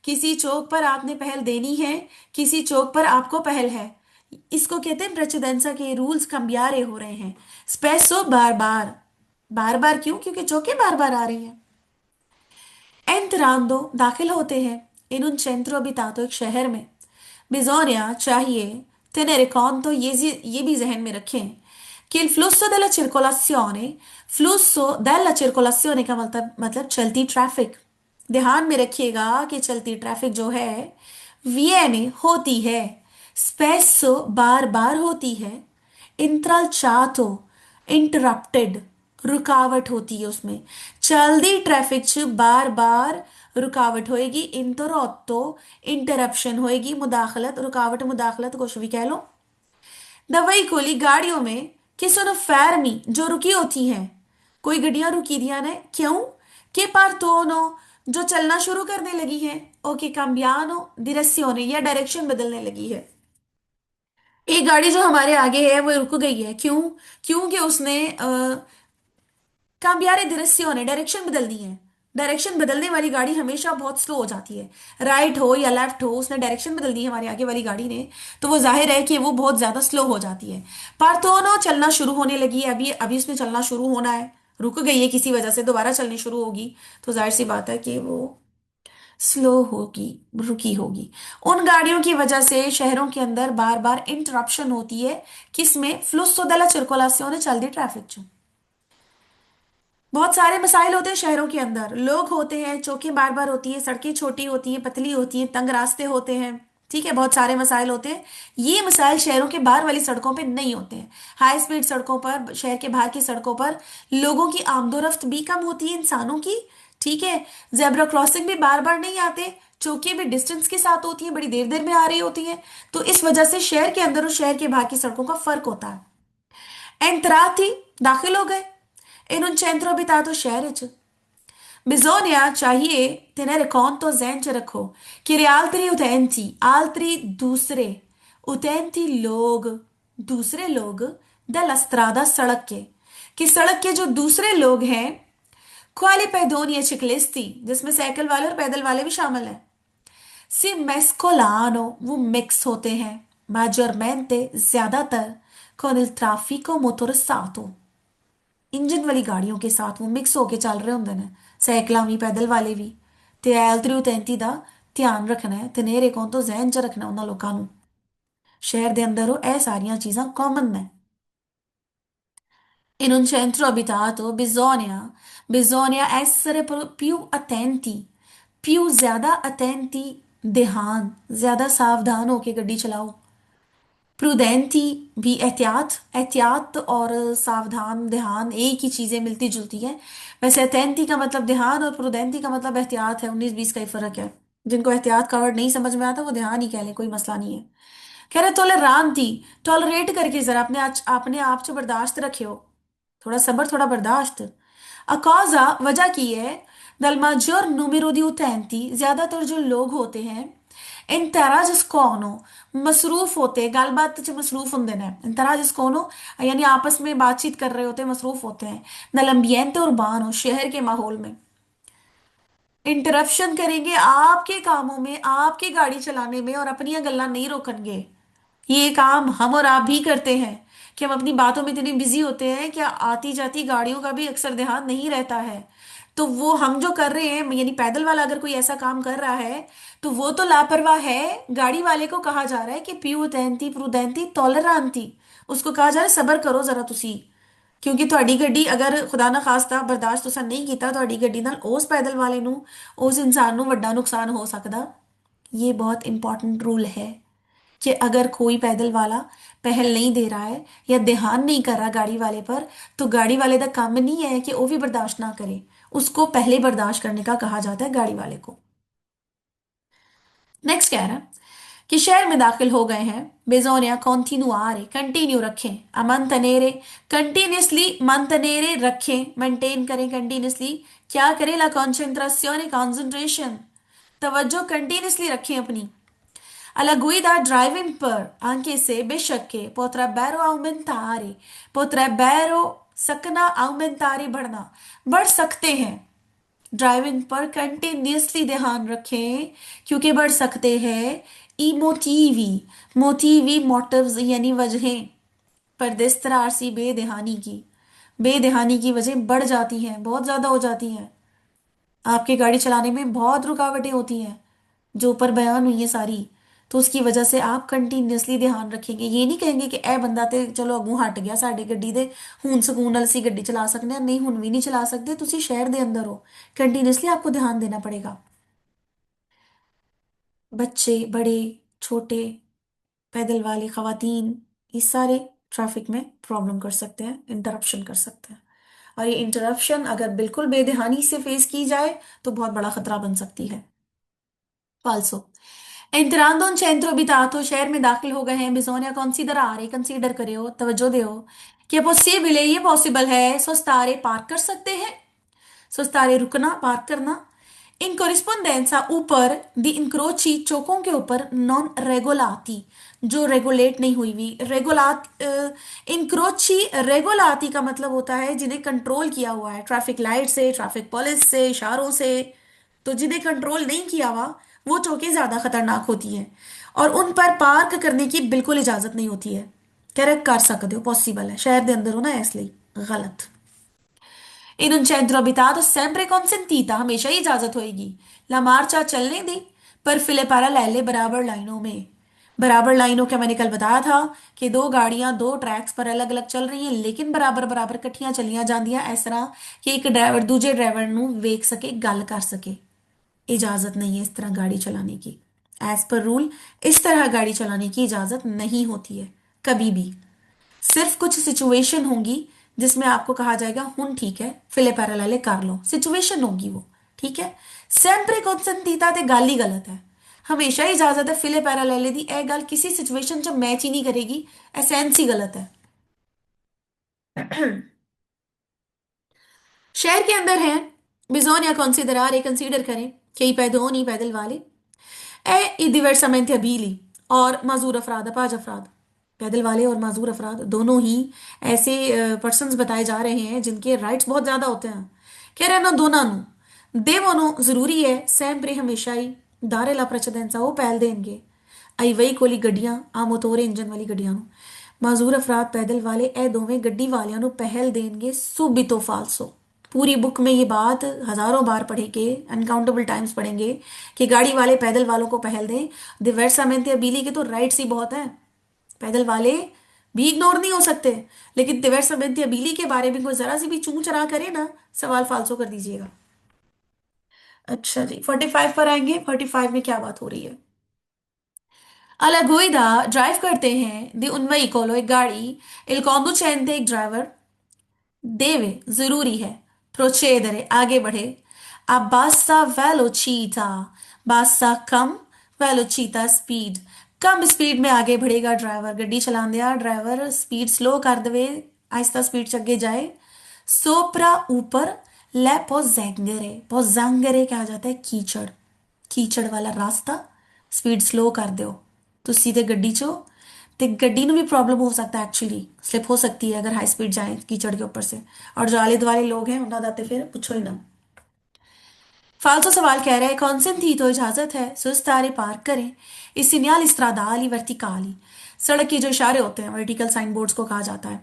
किसी चौक पर आपने पहल देनी है, किसी चौक पर आपको पहल है, इसको कहते हैं प्रेसिडेंसा के रूल्स cambiare हो रहे हैं। स्पेसो बार बार, बार बार क्यों? क्योंकि चौकें बार बार आ रही हैं। एंतरांदो, दाखिल होते हैं, इन उन centro abitato, एक शहर में, बिजोनिया चाहिए, tenere conto, ये भी जहन में रखें कि il flusso della circolazione, flusso della circolazione का मतलब चलती ट्रैफिक, ध्यान में रखिएगा कि चलती ट्रैफिक जो है viene होती है, spesso बार बार होती है, इंत्रालचातो इंटरप्टेड रुकावट होती है उसमें। चलदी ट्रैफिक च बार बार रुकावट होएगी। इंटरॉतो इंटरप्शन होएगी, मुदाखलत रुकावट मुदाखलत कुछ भी कह लो। दवाई कोली गाड़ियों में कि सुनो फैरमी जो रुकी होती हैं, कोई गड्डियां रुकी दिया ने क्यों के पार तो नो जो चलना शुरू करने लगी हैं, ओके cambiano direzione या डायरेक्शन बदलने लगी है। एक गाड़ी जो हमारे आगे है वो रुक गई है, क्यों? क्योंकि उसने cambiare direzione डायरेक्शन बदल दी है। डायरेक्शन बदलने वाली गाड़ी हमेशा बहुत स्लो हो जाती है। राइट हो या लेफ्ट हो, उसने डायरेक्शन बदल दी है हमारे आगे वाली गाड़ी ने, तो वो जाहिर है कि वो बहुत ज्यादा स्लो हो जाती है। पार्थोनो चलना शुरू होने लगी है, अभी अभी उसमें चलना शुरू होना है, रुक गई है किसी वजह से, दोबारा चलनी शुरू होगी तो जाहिर सी बात है कि वो स्लो होगी, रुकी होगी। उन गाड़ियों की वजह से शहरों के अंदर बार बार इंटरप्शन होती है, किसमें? फ्लुsso della circolazione चलती ट्रैफिक च। बहुत सारे मसाइल होते हैं शहरों के अंदर, लोग होते हैं, चौकें बार बार होती है, सड़कें छोटी होती हैं, पतली होती हैं, तंग रास्ते होते हैं, ठीक है, बहुत सारे मसाइल होते हैं। ये मसाइल शहरों के बाहर वाली सड़कों पे नहीं होते हैं। हाई स्पीड सड़कों पर, शहर के बाहर की सड़कों पर लोगों की आमदोरफ्त भी कम होती है, इंसानों की, ठीक है। जेब्रा क्रॉसिंग भी बार बार नहीं आते, चौकियां भी डिस्टेंस के साथ होती हैं, बड़ी देर देर में आ रही होती हैं। तो इस वजह से शहर के अंदर और शहर के बाहर की सड़कों का फर्क होता है। एंट्राती दाखिल हो गए इन उन centro abitato शहर च। Bisogna चाहिए tenere conto ज़हन च रखो कि altri utenti, altri दूसरे, utenti लोग, दूसरे लोग, della strada सड़क के, कि सड़क के जो दूसरे लोग हैं, quali pedoni e ciclisti जिसमें साइकिल वाले और पैदल वाले भी शामिल हैं, si mescolano वो मिक्स होते हैं, maggiormente ज्यादातर, con il traffico motorizzato engine वाली गाड़ियों के साथ वो मिक्स होके चल रहे होंगे ने, साइकिलां भी पैदल वाले भी। ते एल 335 दा ध्यान रखना है, ते नेरे कौन तो जहन च रखना उन्होंने लोगों ਨੂੰ। शहर दे अंदर ਉਹ ਇਹ ਸਾਰੀਆਂ ਚੀਜ਼ਾਂ ਕਾਮਨ ਨੇ। In un centro abitato bisogna essere più attenti, più ज्यादा attenti, ध्यान, ज्यादा सावधान होके गड्डी चलाओ। प्रुडेंटी भी एहतियात, एहतियात और सावधान ध्यान एक ही चीजें मिलती जुलती हैं। वैसे अथेंटी का मतलब ध्यान और प्रुडेंटी का मतलब एहतियात है, 19-20 का ही फर्क है। जिनको एहतियात का वर्ड नहीं समझ में आता वो ध्यान ही कह ले, कोई मसला नहीं है। कह रहे टॉलरेंटी, टॉलरेट करके जरा अपने आप से बर्दाश्त रखियो, थोड़ा सब्र थोड़ा बर्दाश्त। अकाजा वजह की है, दल maggior numero di utenti ज्यादातर जो लोग होते हैं, इंतराजिस्कोनो मसरूफ होते हैं, गलबात च मसरूफ होंगे ने, इंतराजिस्कोनो यानी आपस में बातचीत कर रहे होते हैं, मसरूफ होते हैं। नलम्बियंते उर्बानो शहर के माहौल में इंटरप्शन करेंगे आपके कामों में, आपकी गाड़ी चलाने में, और अपनी गल्ला नहीं रोकनगे। ये काम हम और आप भी करते हैं कि हम अपनी बातों में इतने बिजी होते हैं कि आती जाती गाड़ियों का भी अक्सर ध्यान नहीं रहता है। तो वो हम जो कर रहे हैं, यानी पैदल वाला अगर कोई ऐसा काम कर रहा है तो वो तो लापरवाह है। गाड़ी वाले को कहा जा रहा है कि प्यूदेंती प्रुदेंती टॉलरांती, उसको कहा जा रहा है सबर करो जरा तुसी, क्योंकि ਤੁਹਾਡੀ ਗੱਡੀ ਅਗਰ ਖੁਦਾ ਨਾ ਖਾਸਤਾ ਬਰਦਾਸ਼ਤ ਤੁਸੀਂ ਨਹੀਂ ਕੀਤਾ, ਤੁਹਾਡੀ ਗੱਡੀ ਨਾਲ ਉਸ ਪੈਦਲ ਵਾਲੇ ਨੂੰ, ਉਸ ਇਨਸਾਨ ਨੂੰ ਵੱਡਾ ਨੁਕਸਾਨ ਹੋ ਸਕਦਾ। ये बहुत इंपॉर्टेंट रूल है कि अगर कोई पैदल वाला पहल नहीं दे रहा है या ध्यान नहीं कर रहा गाड़ी वाले पर, तो गाड़ी वाले का काम नहीं है कि वो भी बर्दाश्त ना करे, उसको पहले बर्दाश्त करने का कहा जाता है गाड़ी वाले को। नेक्स्ट कह रहा है कि शहर में दाखिल हो गए हैं। बेजोनिया कॉन्टिन्यूआरे कंटिन्यू रखें, अमंतनेरे कंटिन्यूसली, मंतनेरे रखें, मेंटेन करें कंटिन्यूसली। क्या करें? ला कॉन्सेंट्रेशन, कॉन्सेंट्रेशन, तवज्जो कंटिन्यूसली रखें अपनी। alla guida driving per, anche se बेशक के potrebbero aumentare, potrebbero सकना, aumentare बढ़ना, बढ़ सकते हैं। ड्राइविंग पर कंटिन्यूसली ध्यान रखें क्योंकि बढ़ सकते हैं। ई मोटिवी, मोटिवी मोटिव्स यानी वजहें, पर दिस्तरार सी बेदहानी की वजह बढ़ जाती हैं, बहुत ज्यादा हो जाती हैं। आपकी गाड़ी चलाने में बहुत रुकावटें होती हैं जो ऊपर बयान हुई है सारी, तो उसकी वजह से आप कंटिन्यूसली ध्यान रखेंगे। ये नहीं कहेंगे कि ए बंदा ते चलो अगू हट गया साड़ी गड्डी दे, हुन सकून नाल असीं गड्डी चला सकते हैं, नहीं हुन भी नहीं चला सकते, तुसी शहर दे अंदर हो, कंटिन्यूसली आपको ध्यान देना पड़ेगा। बच्चे, बड़े, छोटे, पैदल वाले, खवातीन, ये सारे ट्रैफिक में प्रॉब्लम कर सकते हैं, इंटरप्शन कर सकते हैं। और ये इंटरप्शन अगर बिल्कुल बेध्यानी से फेस की जाए तो बहुत बड़ा खतरा बन सकती है। फाल्सो। Entrando in centro abitato, शहर में दाखिल हो गए हैं, बिसोनिया considerare, कंसीडर करे हो, तवज्जो दे हो कि पॉसिबल है, ये पॉसिबल है, सोस्तारे पार्क कर सकते हैं, सोस्तारे रुकना, पार्क करना। इन कोरिस्पोंडेंसा ऊपर दी इंक्रोची चौकों के ऊपर नॉन रेगोलाती, जो रेगुलेट नहीं हुई हुई। रेगुलात इंक्रोची रेगोलाती का मतलब होता है जिन्हें कंट्रोल किया हुआ है ट्रैफिक लाइट से, ट्रैफिक पुलिस से, इशारों से। तो जिन्हें कंट्रोल नहीं किया हुआ वो चौकें ज्यादा खतरनाक होती हैं और उन पर पार्क करने की बिल्कुल इजाजत नहीं होती है। करेक्ट कर सकते हो, पॉसिबल है, शहर के अंदर हो ना, इसलिए गलत। इन उन centro abitato sempre consentita, हमेशा ही इजाजत होगी। ला मार्चा चलने दी, पर फिले parallele, बराबर लाइनों में। बराबर लाइनों का मैंने कल बताया था कि दो गाड़ियां दो ट्रैक्स पर अलग अलग चल रही हैं लेकिन बराबर बराबर कट्ठियां चलियां जांदियां, इस तरह कि एक ड्राइवर दूजे ड्राइवर ਨੂੰ ਵੇਖ सके, गल कर सके। इजाजत नहीं है इस तरह गाड़ी चलाने की। एज पर रूल इस तरह गाड़ी चलाने की इजाजत नहीं होती है कभी भी। सिर्फ कुछ सिचुएशन होंगी जिसमें आपको कहा जाएगा हुन ठीक है, फिले पैरालेले कर लो, सिचुएशन होगी वो, ठीक है। sempre consentita ते गल ही गलत है। हमेशा ही इजाजत है फिले पैरालेले दी, ए गल किसी सिचुएशन च मैच ही नहीं करेगी, ए सेंस ही गलत है। शहर के अंदर है, बिजोनिया कंसिडरारे, कंसीडर करें कि i pedoni, पैदल वाले, ए i diversamente abili, और माजूर अफराद, अपाज अफराद। पैदल वाले और माजूर अफराद दोनों ही ऐसे पर्सन्स बताए जा रहे हैं जिनके राइट्स बहुत ज्यादा होते हैं। कह रहे हैं ना दोनों देवों जरूरी है, sempre हमेशा ही, दारे ला precedenza, वो पहल देंगे। आई वही कोली गड्डियां, आ मोटोरे इंजन वाली गड्डियां ਨੂੰ, माजूर अफराद पैदल वाले ए दोवें गड्डी वालियां ਨੂੰ पहल देंगे, सुबितो फाल्सो। पूरी बुक में ये बात हजारों बार पढ़ेंगे, अनकाउंटेबल टाइम्स पढ़ेंगे कि गाड़ी वाले पैदल वालों को पहल दें। दिवर्सामेंटे अबीली के तो राइट्स ही बहुत हैं, पैदल वाले भी इग्नोर नहीं हो सकते, लेकिन दिवर्सामेंटे अबीली के बारे में कोई जरा सी भी चूं चरा करे ना, सवाल फाल्सो कर दीजिएगा। अच्छा जी, 45 पर आएंगे। 45 में क्या बात हो रही है? अलागोइदा ड्राइव करते हैं, दी उन वहीकोलो, एक गाड़ी, इल conducente एक ड्राइवर, देवे जरूरी है, प्रोचेदरे आगे बढ़े, अब्बासा वेलोचिटा, बासा कम, वेलोचिटा स्पीड, कम स्पीड में आगे बढ़ेगा ड्राइवर। गड्डी चलान दिया ड्राइवर, स्पीड स्लो कर दे, आहिस्ता स्पीड च अगे जाए। सोपरा ऊपर, ले पोजेंगरे, पोजेंगरे कहा जाता है कीचड़, कीचड़ वाला रास्ता, स्पीड स्लो कर दो। तुसी ते गड्डी चो, ते गड्डी ਨੂੰ भी प्रॉब्लम हो सकता है, एक्चुअली स्लिप हो सकती है अगर हाई स्पीड जाए कीचड़ के ऊपर से, और जो आले दुआले लोग हैं उन्होंने दाते फिर पूछो ही ना। फालतू सवाल कह रहा है कौन सी थी तो इजाजत है सुस्तारे पार्क करें, इस सिग्नल इस्त्रादाली वर्टिकाली, सड़क के जो इशारे होते हैं वर्टिकल साइन बोर्ड्स को कहा जाता है।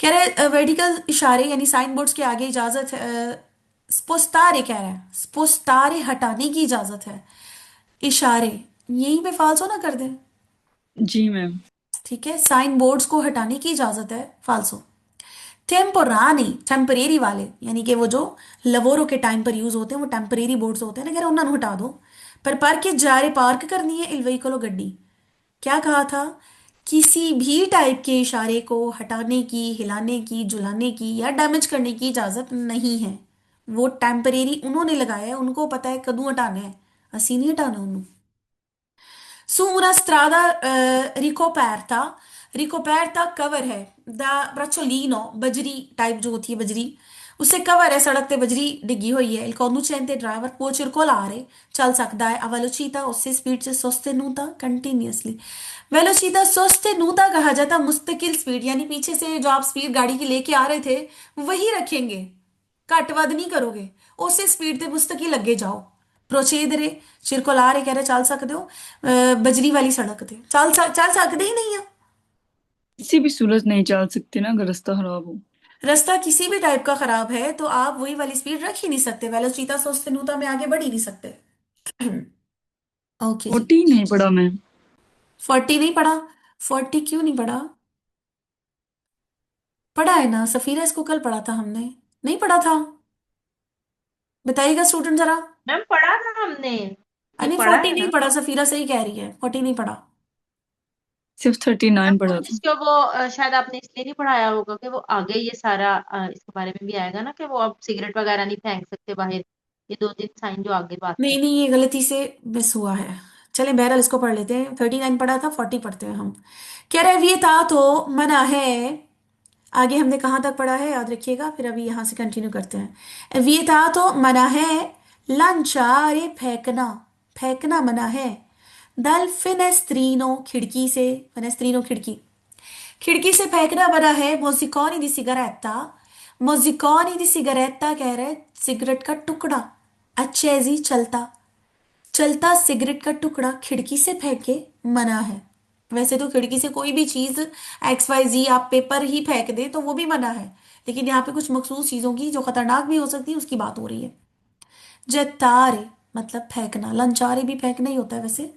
कह रहे हैं वर्टिकल इशारे यानी साइन बोर्ड्स के आगे इजाजत है, स्पोस्तारे कह रहा है, स्पोस्तारे हटाने की इजाजत है। इशारे यहीं पे फालसो ना कर दें, जी मैम। ठीक है, साइन बोर्ड्स को हटाने की इजाजत है, फालसो। टेम्पोरानी, टेम्परेरी वाले, यानी कि वो जो लवोरों के टाइम पर यूज होते हैं, वो टेम्परेरी बोर्ड्स होते हैं ना, कह रहे उन्होंने हटा दो। पर के जारे पार्क करनी है इल व्हीकलो गड्डी। क्या कहा था? किसी भी टाइप के इशारे को हटाने की, हिलाने की, जुलाने की या डैमेज करने की इजाजत नहीं है। वो टेम्परेरी उन्होंने लगाया है, उनको पता है कदू हटाना है, असी नहीं हटाना उन्होंने। Su una strada ricoperta cover है, द ब्रैचोलिनो बजरी टाइप जो होती है बजरी, उससे कवर है, सड़क ते बजरी डिगी हुई है। il conducente driver può circolare, चल सकता है, a velocità उससे स्पीड से sostenuta कंटिन्यूअसली। वेलोचिटा सोस्टेनुता कहा जाता मुस्तकिल स्पीड, यानी पीछे से जो आप स्पीड गाड़ी की लेके आ रहे थे वही रखेंगे, घट वध नहीं करोगे, उसी स्पीड ते मुस्तकिल लगे जाओ। प्रोचेदरे चिरकोलारे कह रहे चल सकते हो, बजरी वाली सड़क थे चल सकते ही नहीं है। किसी भी सूरज नहीं चल सकते ना अगर रास्ता खराब हो। रास्ता किसी भी टाइप का खराब है तो आप वही वाली स्पीड रख ही नहीं सकते, वेलोचिटा सोस्टेनुता में आगे बढ़ ही नहीं सकते। ओके जी। 40 नहीं पढ़ा मैम। 40 नहीं पढ़ा? 40 क्यों नहीं पढ़ा? पढ़ा है ना सफीरा, इसको कल पढ़ा था हमने, नहीं पढ़ा था? बताइएगा स्टूडेंट जरा। मैम पढ़ा था हमने, ये नहीं पढ़ा 40 है नहीं ना। पढ़ा, सफीरा सही कह रही है, 40 नहीं पढ़ा। सिर्फ 39 वो पढ़ा था। जिसको वो शायद आपने इसलिए नहीं पढ़ाया होगा कि वो आगे ये सारा इसके बारे में भी आएगा ना, कि वो अब सिगरेट वगैरह नहीं फेंक सकते बाहर। ये दो तीन साइन जो आगे बात है। नहीं नहीं, ये गलती से मिस हुआ है। चले बहरहाल इसको पढ़ लेते हैं। 39 पढ़ा था, 40 पढ़ते हैं हम। कह रहे ये था तो मना है। आगे हमने कहाँ तक पढ़ा है याद रखिएगा, फिर अभी यहाँ से कंटिन्यू करते हैं। ये था तो मना है, लांचारे फेंकना, फेंकना मना है। दल फिनेस्त्रीनो, खिड़की से, फिनेस्त्रीनो खिड़की, खिड़की से फेंकना मना है। मोजिकोनी दी सिगारेटा, मोजिकोनी दी सिगारेटा कह रहे सिगरेट का टुकड़ा। अच्छेजी चलता, चलता सिगरेट का टुकड़ा खिड़की से फेंके मना है। वैसे तो खिड़की से कोई भी चीज XYZ आप पेपर ही फेंक दे तो वो भी मना है, लेकिन यहाँ पे कुछ मखसूस चीजों की जो खतरनाक भी हो सकती है उसकी बात हो रही है। जतारे मतलब फेंकना, लंचारे भी फेंकना ही होता है वैसे।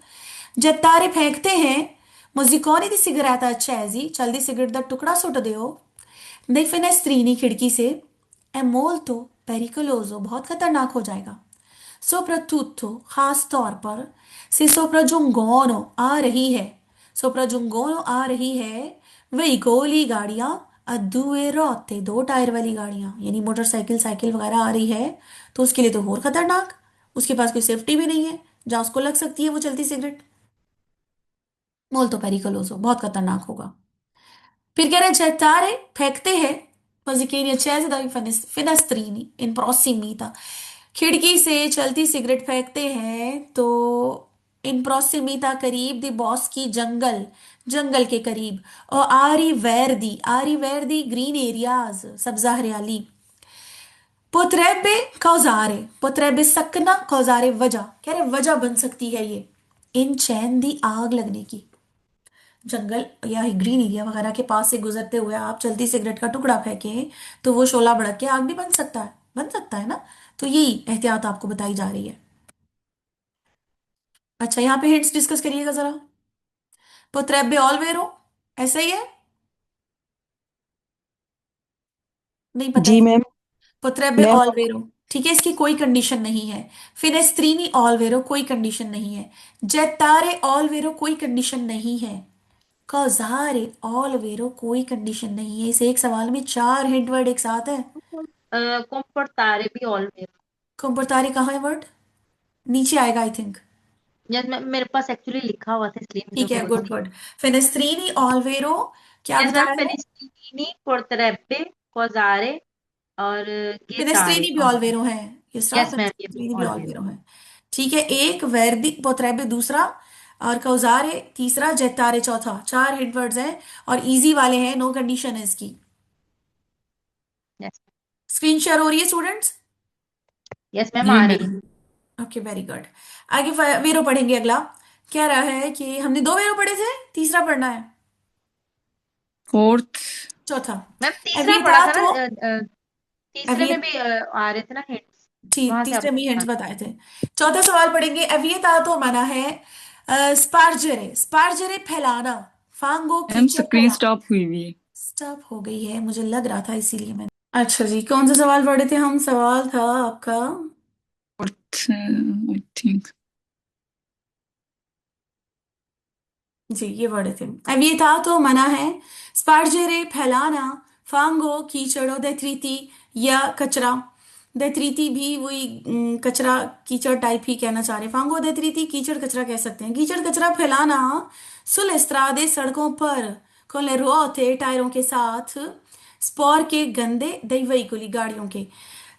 जतारे फेंकते हैं। मुझिकोनी दी सिगरेट अच्छेजी, चल दी सिगरेट दा टुकड़ा सुट दियो। दे फिनेस्त्रीनी खिड़की से। ए मोल्तो पेरिकोलोजो बहुत खतरनाक हो जाएगा। सोप्रातुत्तो खास तौर पर। से सोप्राजुंगोनो आ रही है, सोप्राजुंगोनो आ रही है। वही गोली गाड़ियां, अद्दुए रोते दो टायर वाली गाड़ियां, यानी मोटरसाइकिल साइकिल वगैरह आ रही है तो उसके लिए तो और खतरनाक। उसके पास कोई सेफ्टी भी नहीं है, जहां उसको लग सकती है वो चलती सिगरेट। मोल्तो पेरिकोलोजो बहुत खतरनाक होगा। फिर कह रहे जेतारे फेंकते हैं। Posichini accese dai finestrini in prossimità। खिड़की से चलती सिगरेट फेंकते हैं तो इन प्रोसिमिता करीब, दी बॉस की जंगल, जंगल के करीब। और आरी वेरदी ग्रीन एरियाज, सब्जा हरियाली। पोत्रेबे कौजारे, पोत्रेबे सकना कौजारे वजह, कह रहे वजह बन सकती है ये इन चैन दी आग लगने की। जंगल या ग्रीन एरिया वगैरह के पास से गुजरते हुए आप चलती सिगरेट का टुकड़ा फेंकें तो वो शोला भड़क के आग भी बन सकता है, बन सकता है ना। तो यही एहतियात आपको बताई जा रही है। अच्छा, यहाँ पे हिंट्स डिस्कस करिएगा जरा। पोत्रेब्बे ऑलवेरो, ऐसा ही है, नहीं पता जी है। मैम। पोत्रेब्बे मैम ऑलवेरो, ठीक है, इसकी कोई कंडीशन नहीं है। फिनेस्त्रीनी ऑलवेरो कोई कंडीशन नहीं है। जेतारे ऑलवेरो कोई कंडीशन नहीं है। कौजारे ऑलवेरो कोई कंडीशन नहीं है। इस एक सवाल में 4 हिंट वर्ड एक साथ है। comportare भी ऑलवेज। कंपरतारी कहाँ है वर्ड? नीचे आएगा आई थिंक। यस मैम, मेरे पास एक्चुअली लिखा हुआ था इसलिए मुझे ठीक है, बोल गुड रही गुड। फिनेस्त्रीनी ऑलवेरो, क्या थी। यस मैम, बताया है? पेनिस्टिनी पोर्टरेब्बे कोजारे और गेतारे फिनेस्त्रीनी भी ऑलवेज। ऑलवेरो है, ये रहा, यस मैम, ये फिनेस्त्रीनी भी ऑलवेज। ऑलवेरो है। ठीक है, एक वर्दी पोत्रेबे दूसरा, और कौजारे तीसरा, जेतारे चौथा। 4 हिंट वर्ड्स हैं और इजी वाले हैं, नो कंडीशन है इसकी। यस। स्क्रीन शेयर हो रही है स्टूडेंट्स? यस मैम, जी आ रही है। मैम। Okay, very good. आगे वेरो पढ़ेंगे अगला। कह रहा है कि हमने 2 वेरो पढ़े थे, तीसरा पढ़ना है, फोर्थ। चौथा। मैम अब तीसरा ये पढ़ा था था ना, तो, अब तीसरे ये में भी आ रहे थे ना हिंट्स। ठीक, वहां से तीसरे आप में हिंट्स बताए थे। चौथा सवाल पढ़ेंगे। अब ये था तो मना है। स्पार्जरे, स्पार्जरे फैलाना, फांगो मैम कीचड़ स्क्रीन फैलाना। स्टॉप हुई हुई है। स्टॉप हो गई है, मुझे लग रहा था इसीलिए मैंने। अच्छा जी, कौन सा सवाल पढ़े थे हम? सवाल था आपका, फोर्थ आई थिंक। जी ये पढ़े थे। अब ये था तो मना है। स्पार्जेरे फैलाना, फांगो कीचड़ो देथरीती या कचरा। देथरीती भी वही कचरा कीचड़ टाइप ही कहना चाह रहे। फांगो देथरीती कीचड़ कचरा कह सकते हैं। कीचड़ कचरा फैलाना सुल एस्त्रादे सड़कों पर, con le ruote टायरों के साथ, स्पॉर के गंदे दई वहीकुली गाड़ियों के।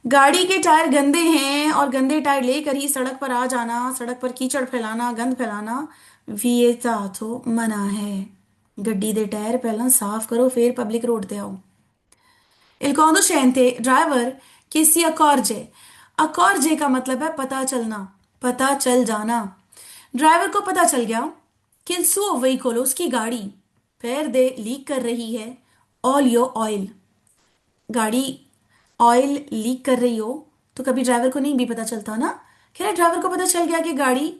गाड़ी के टायर गंदे हैं और गंदे टायर लेकर ही सड़क पर आ जाना, सड़क पर कीचड़ फैलाना, गंद फैलाना वियेता तो मना है। गड्डी दे टायर पहला साफ करो फिर पब्लिक रोड ते आओ। Il conducente driver che si accorge, accorge का मतलब है पता चलना, पता चल जाना। ड्राइवर को पता चल गया कि il suo veicolo, उसकी गाड़ी perde, लीक कर रही है olio ऑयल, गाड़ी ऑयल लीक कर रही हो तो कभी ड्राइवर को नहीं भी पता चलता ना। कह रहे ड्राइवर को पता चल गया कि गाड़ी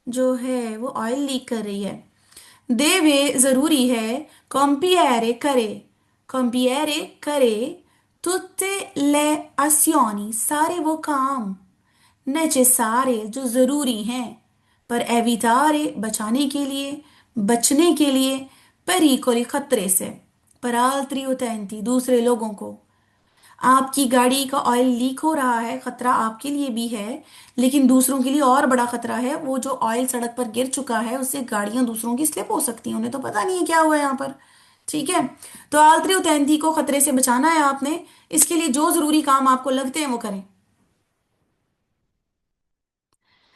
जो है वो ऑयल लीक कर रही है। देवे जरूरी है, कंपिएरे करे, कंपिएरे करे, तुत्ते ले azioni, सारे वो काम, नेचेसारे जो जरूरी हैं, पर एवितारे बचाने के लिए, बचने के लिए, pericoli खतरे से, per altri utenti दूसरे लोगों को। आपकी गाड़ी का ऑयल लीक हो रहा है, खतरा आपके लिए भी है, लेकिन दूसरों के लिए और बड़ा खतरा है। वो जो ऑयल सड़क पर गिर चुका है उससे गाड़ियां दूसरों की स्लिप हो सकती हैं, उन्हें तो पता नहीं है क्या हुआ है यहाँ पर। ठीक है, तो आल्त्री उतैंती को खतरे से बचाना है आपने, इसके लिए जो जरूरी काम आपको लगते हैं वो करें।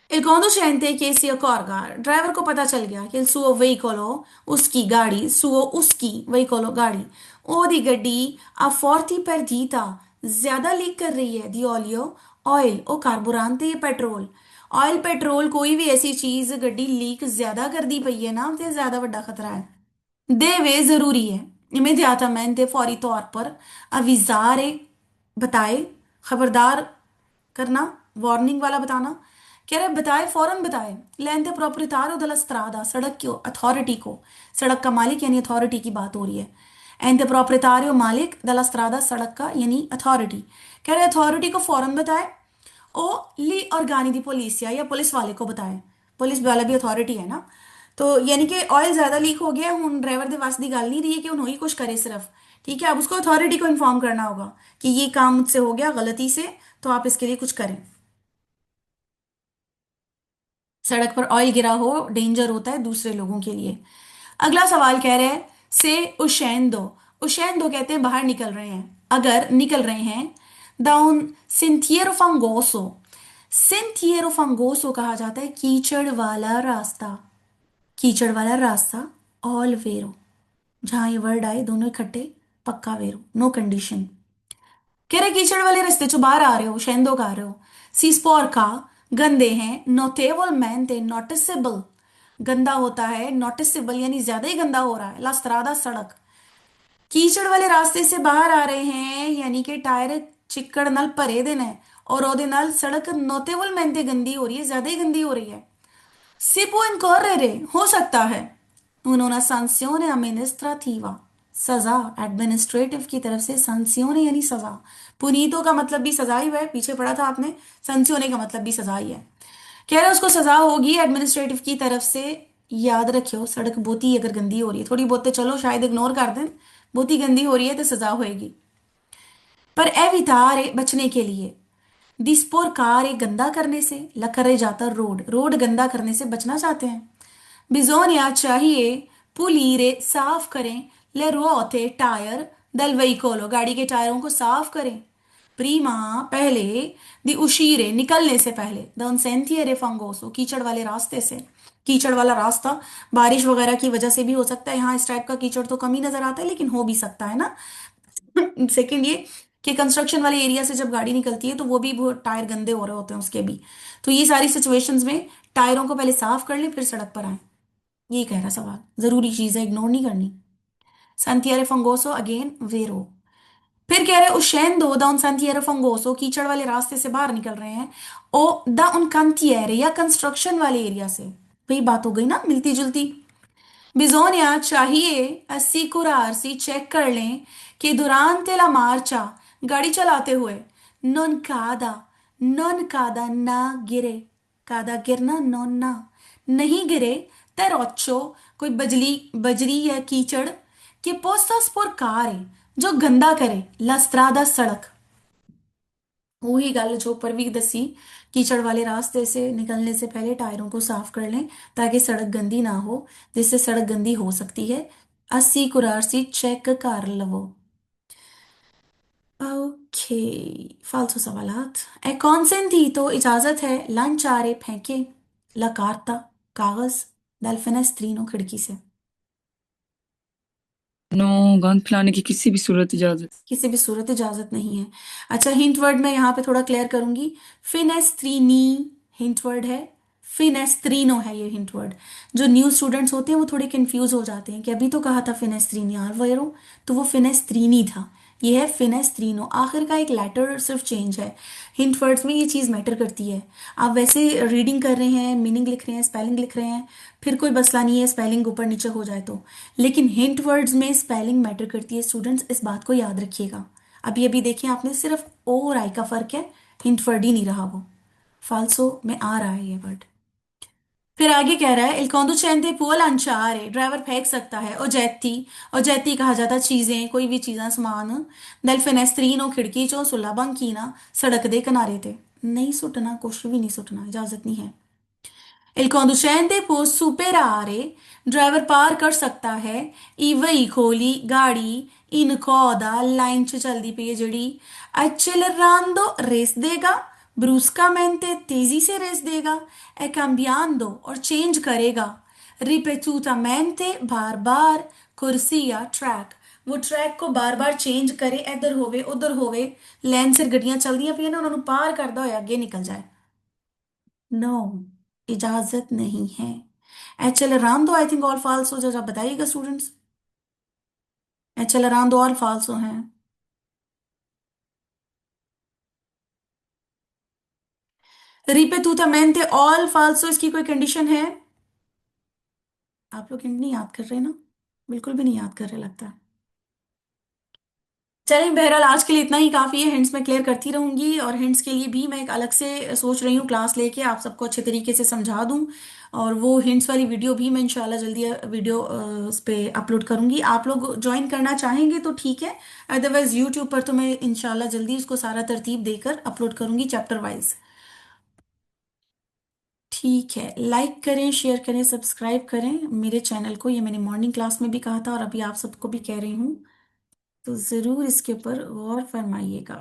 Il conducente chiese a Corga, driver को पता चल गया कि il suo veicolo, उसकी गाड़ी, suo उसकी veicolo गाड़ी, ओदी गड्डी a forti perdita, ज्यादा लीक कर रही है, di olio ऑयल ओ carburante पेट्रोल। ऑयल पेट्रोल कोई भी ऐसी चीज गड्डी लीक ज्यादा कर दी पई है ना, ते ज्यादा बड़ा खतरा है। देवे जरूरी है, immediatamente फौरी तौर पर, अविजारे बताए, खबरदार करना, वार्निंग वाला बताना। कह रहे बताए, फौरन बताए। लेंते प्रोप्रिetario della strada, सड़क की अथॉरिटी को, सड़क का मालिक यानी अथॉरिटी की बात हो रही है। एंते प्रोप्रिetario मालिक, della strada सड़क का यानी अथॉरिटी। कह रहे अथॉरिटी को फौरन बताए। ओ ली organi di polizia, या पुलिस वाले को बताए, पुलिस वाला भी अथॉरिटी है ना। तो यानी कि ऑयल ज्यादा लीक हो गया हूं, ड्राइवर दे वास दी गल नहीं रही है कि उन्होंने ही कुछ करे सिर्फ। ठीक है, अब उसको अथॉरिटी को इन्फॉर्म करना होगा कि ये काम मुझसे हो गया गलती से, तो आप इसके लिए कुछ करें। सड़क पर ऑयल गिरा हो डेंजर होता है दूसरे लोगों के लिए। अगला सवाल कह रहे हैं से उशैन दो। उशैन दो कहते हैं बाहर निकल रहे हैं, अगर निकल रहे हैं। दाउन सिंथियरो फंगोसो, सिंथियरो फंगोसो कहा जाता है कीचड़ वाला रास्ता, कीचड़ वाला रास्ता। ऑल वेरो, जहां ये वर्ड आए दोनों इकट्ठे, पक्का वेरो, नो कंडीशन। कह रहे कीचड़ वाले रास्ते जो बाहर आ रहे हो, शेंदो का आ रहे हो। सी स्पोर का, गंदे हैं। नोटेबलmente नोटिसेबल, गंदा होता है, नोटिसेबल यानी ज्यादा ही गंदा हो रहा है। ला स्ट्रादा सड़क, कीचड़ वाले रास्ते से बाहर आ रहे हैं यानी कि टायर चिक्कड़ नाल भरे दे ने, और ओदे नाल सड़क नोटेबलmente गंदी हो रही है, ज्यादा ही गंदी हो रही है। Si può incorrere, हो सकता है। उन्होंने sanzione amministrativa, सजा, एडमिनिस्ट्रेटिव की तरफ से sanzione यानी सजा। पुनीतो का मतलब भी सजा ही है, पीछे पढ़ा था आपने, sanzione का मतलब भी सजा ही है। कह रहे उसको सजा होगी एडमिनिस्ट्रेटिव की तरफ से। याद रखियो, सड़क बहुत ही अगर गंदी हो रही है, थोड़ी बहुत तो चलो शायद इग्नोर कर दें, बहुत ही गंदी हो रही है तो सजा होएगी। पर एवितारे, बचने के लिए। दिस्पोर कार, एक गंदा करने से। लकरे जाता रोड, रोड गंदा करने से बचना चाहते हैं। बिजोनिया चाहिए, पुलीरे साफ करें। ले रुआते टायर, दल वेइकोलो गाड़ी के टायरों को साफ करें। प्रीमा पहले, दी उशीरे निकलने से पहले। दन सेंथियरे फंगोसो, कीचड़ वाले रास्ते से। कीचड़ वाला रास्ता बारिश वगैरह की वजह से भी हो सकता है, यहाँ इस टाइप का कीचड़ तो कम ही नजर आता है लेकिन हो भी सकता है ना। सेकंड ये कि कंस्ट्रक्शन वाले एरिया से जब गाड़ी निकलती है तो वो भी बहुत टायर गंदे हो रहे होते हैं उसके भी। तो ये सारी सिचुएशंस में टायरों को पहले साफ कर लें फिर सड़क पर आए, ये कह रहा सवाल, जरूरी चीज है, इग्नोर नहीं करनी। सांतियारे फंगोसो अगेन वेरो। फिर कह रहे उशैन दो दा उन सांतियारे फंगोसो, कीचड़ वाले रास्ते से बाहर निकल रहे हैं। ओ दा उन कंतियारे, या कंस्ट्रक्शन वाले एरिया से। वही बात हो गई ना, मिलती जुलती। बिजोनिया चाहिए अस्सी कुरारसी चेक कर लें कि दुरानते ला मार्चा, गाड़ी चलाते हुए। नॉन कादा ना गिरे, कादा गिरना, नॉन ना नहीं गिरे। तेरोच्चो, कोई बजली बजरी या कीचड़ के पोस्तास पर कार है जो गंदा करे। लस्त्रादा सड़क, वही गल जो ऊपर भी दसी, कीचड़ वाले रास्ते से निकलने से पहले टायरों को साफ कर लें ताकि सड़क गंदी ना हो, जिससे सड़क गंदी हो सकती है। अस्सी कुरारसी चेक कर लवो। ओके, फालतू सवालात। ए कॉन्सेंट थी तो इजाजत है लंचारे फेंके, ला कार्ता कागज, दल फिनेस्त्रीनो खिड़की से। नो, गंद फैलाने की किसी भी सूरत इजाजत। किसी भी सूरत इजाजत नहीं है। अच्छा, हिंट वर्ड मैं यहाँ पे थोड़ा क्लियर करूंगी। फिनेस्त्रीनी हिंट वर्ड है, फिनेस्त्रीनो है ये हिंट वर्ड। जो न्यू स्टूडेंट्स होते हैं वो थोड़े कंफ्यूज हो जाते हैं कि अभी तो कहा था फिनेस्त्रीनी आलवेरो, तो वो फिनेस्त्रीनी था, ये है फिनेस्त्रीनो। आखिर का एक लेटर सिर्फ चेंज है। हिंट वर्ड्स में ये चीज़ मैटर करती है। आप वैसे रीडिंग कर रहे हैं, मीनिंग लिख रहे हैं, स्पेलिंग लिख रहे हैं, फिर कोई मसला नहीं है स्पेलिंग ऊपर नीचे हो जाए तो, लेकिन हिंट वर्ड्स में स्पेलिंग मैटर करती है। स्टूडेंट्स इस बात को याद रखिएगा। अभी अभी देखिए आपने, सिर्फ ओ और आई का फर्क है, हिंट वर्ड ही नहीं रहा वो, फाल्सो में आ रहा है ये वर्ड। फिर आगे कह रहा है il conducente può lanciare, driver फेंक सकता है oggetti, oggetti कहा जाता है चीजें, कोई भी चीज़ां समान, dal finestrino खिड़की चों sulla banchina, सड़क दे किनारे ते, नहीं सुटना, कुछ भी नहीं सुटना, इजाजत नहीं है। il conducente può superare, driver पार कर सकता है i veicoli, गाड़ी in coda, लाइन च चलदी पई है जेड़ी, accelerando, रेस देगा, bruscamente, तेजी से रेस देगा, e cambiando, और चेंज करेगा, ripetutamente, बार बार, corsia, ट्रैक, वो ट्रैक को बार बार चेंज करे, इधर होवे उधर होवे, लेन सिर गड्डियां चलदियां पियां ने उन्होंने पार करदा होया अगे निकल जाए। नो, इजाजत नहीं है। एचएल दो आई थिंक ऑल फाल्सो, जरा बताइएगा स्टूडेंट्स। एचएल दो ऑल फाल्सो हैं। रिपेतुतमेंटे ऑल फाल्सो, इसकी कोई कंडीशन है? आप लोग हिंट नहीं याद कर रहे ना, बिल्कुल भी नहीं याद कर रहे लगता है। चलिए बहरहाल आज के लिए इतना ही काफ़ी है, हिंट्स मैं क्लियर करती रहूंगी, और हिंट्स के लिए भी मैं एक अलग से सोच रही हूँ क्लास लेके आप सबको अच्छे तरीके से समझा दूँ, और वो हिंट्स वाली वीडियो भी मैं इंशाल्लाह जल्दी वीडियो उस पे अपलोड करूंगी। आप लोग ज्वाइन करना चाहेंगे तो ठीक है, अदरवाइज यूट्यूब पर तो मैं इंशाल्लाह जल्दी उसको सारा तरतीब देकर अपलोड करूंगी चैप्टर वाइज। ठीक है, लाइक करें, शेयर करें, सब्सक्राइब करें मेरे चैनल को, ये मैंने मॉर्निंग क्लास में भी कहा था और अभी आप सबको भी कह रही हूँ, तो ज़रूर इसके ऊपर गौर फरमाइएगा।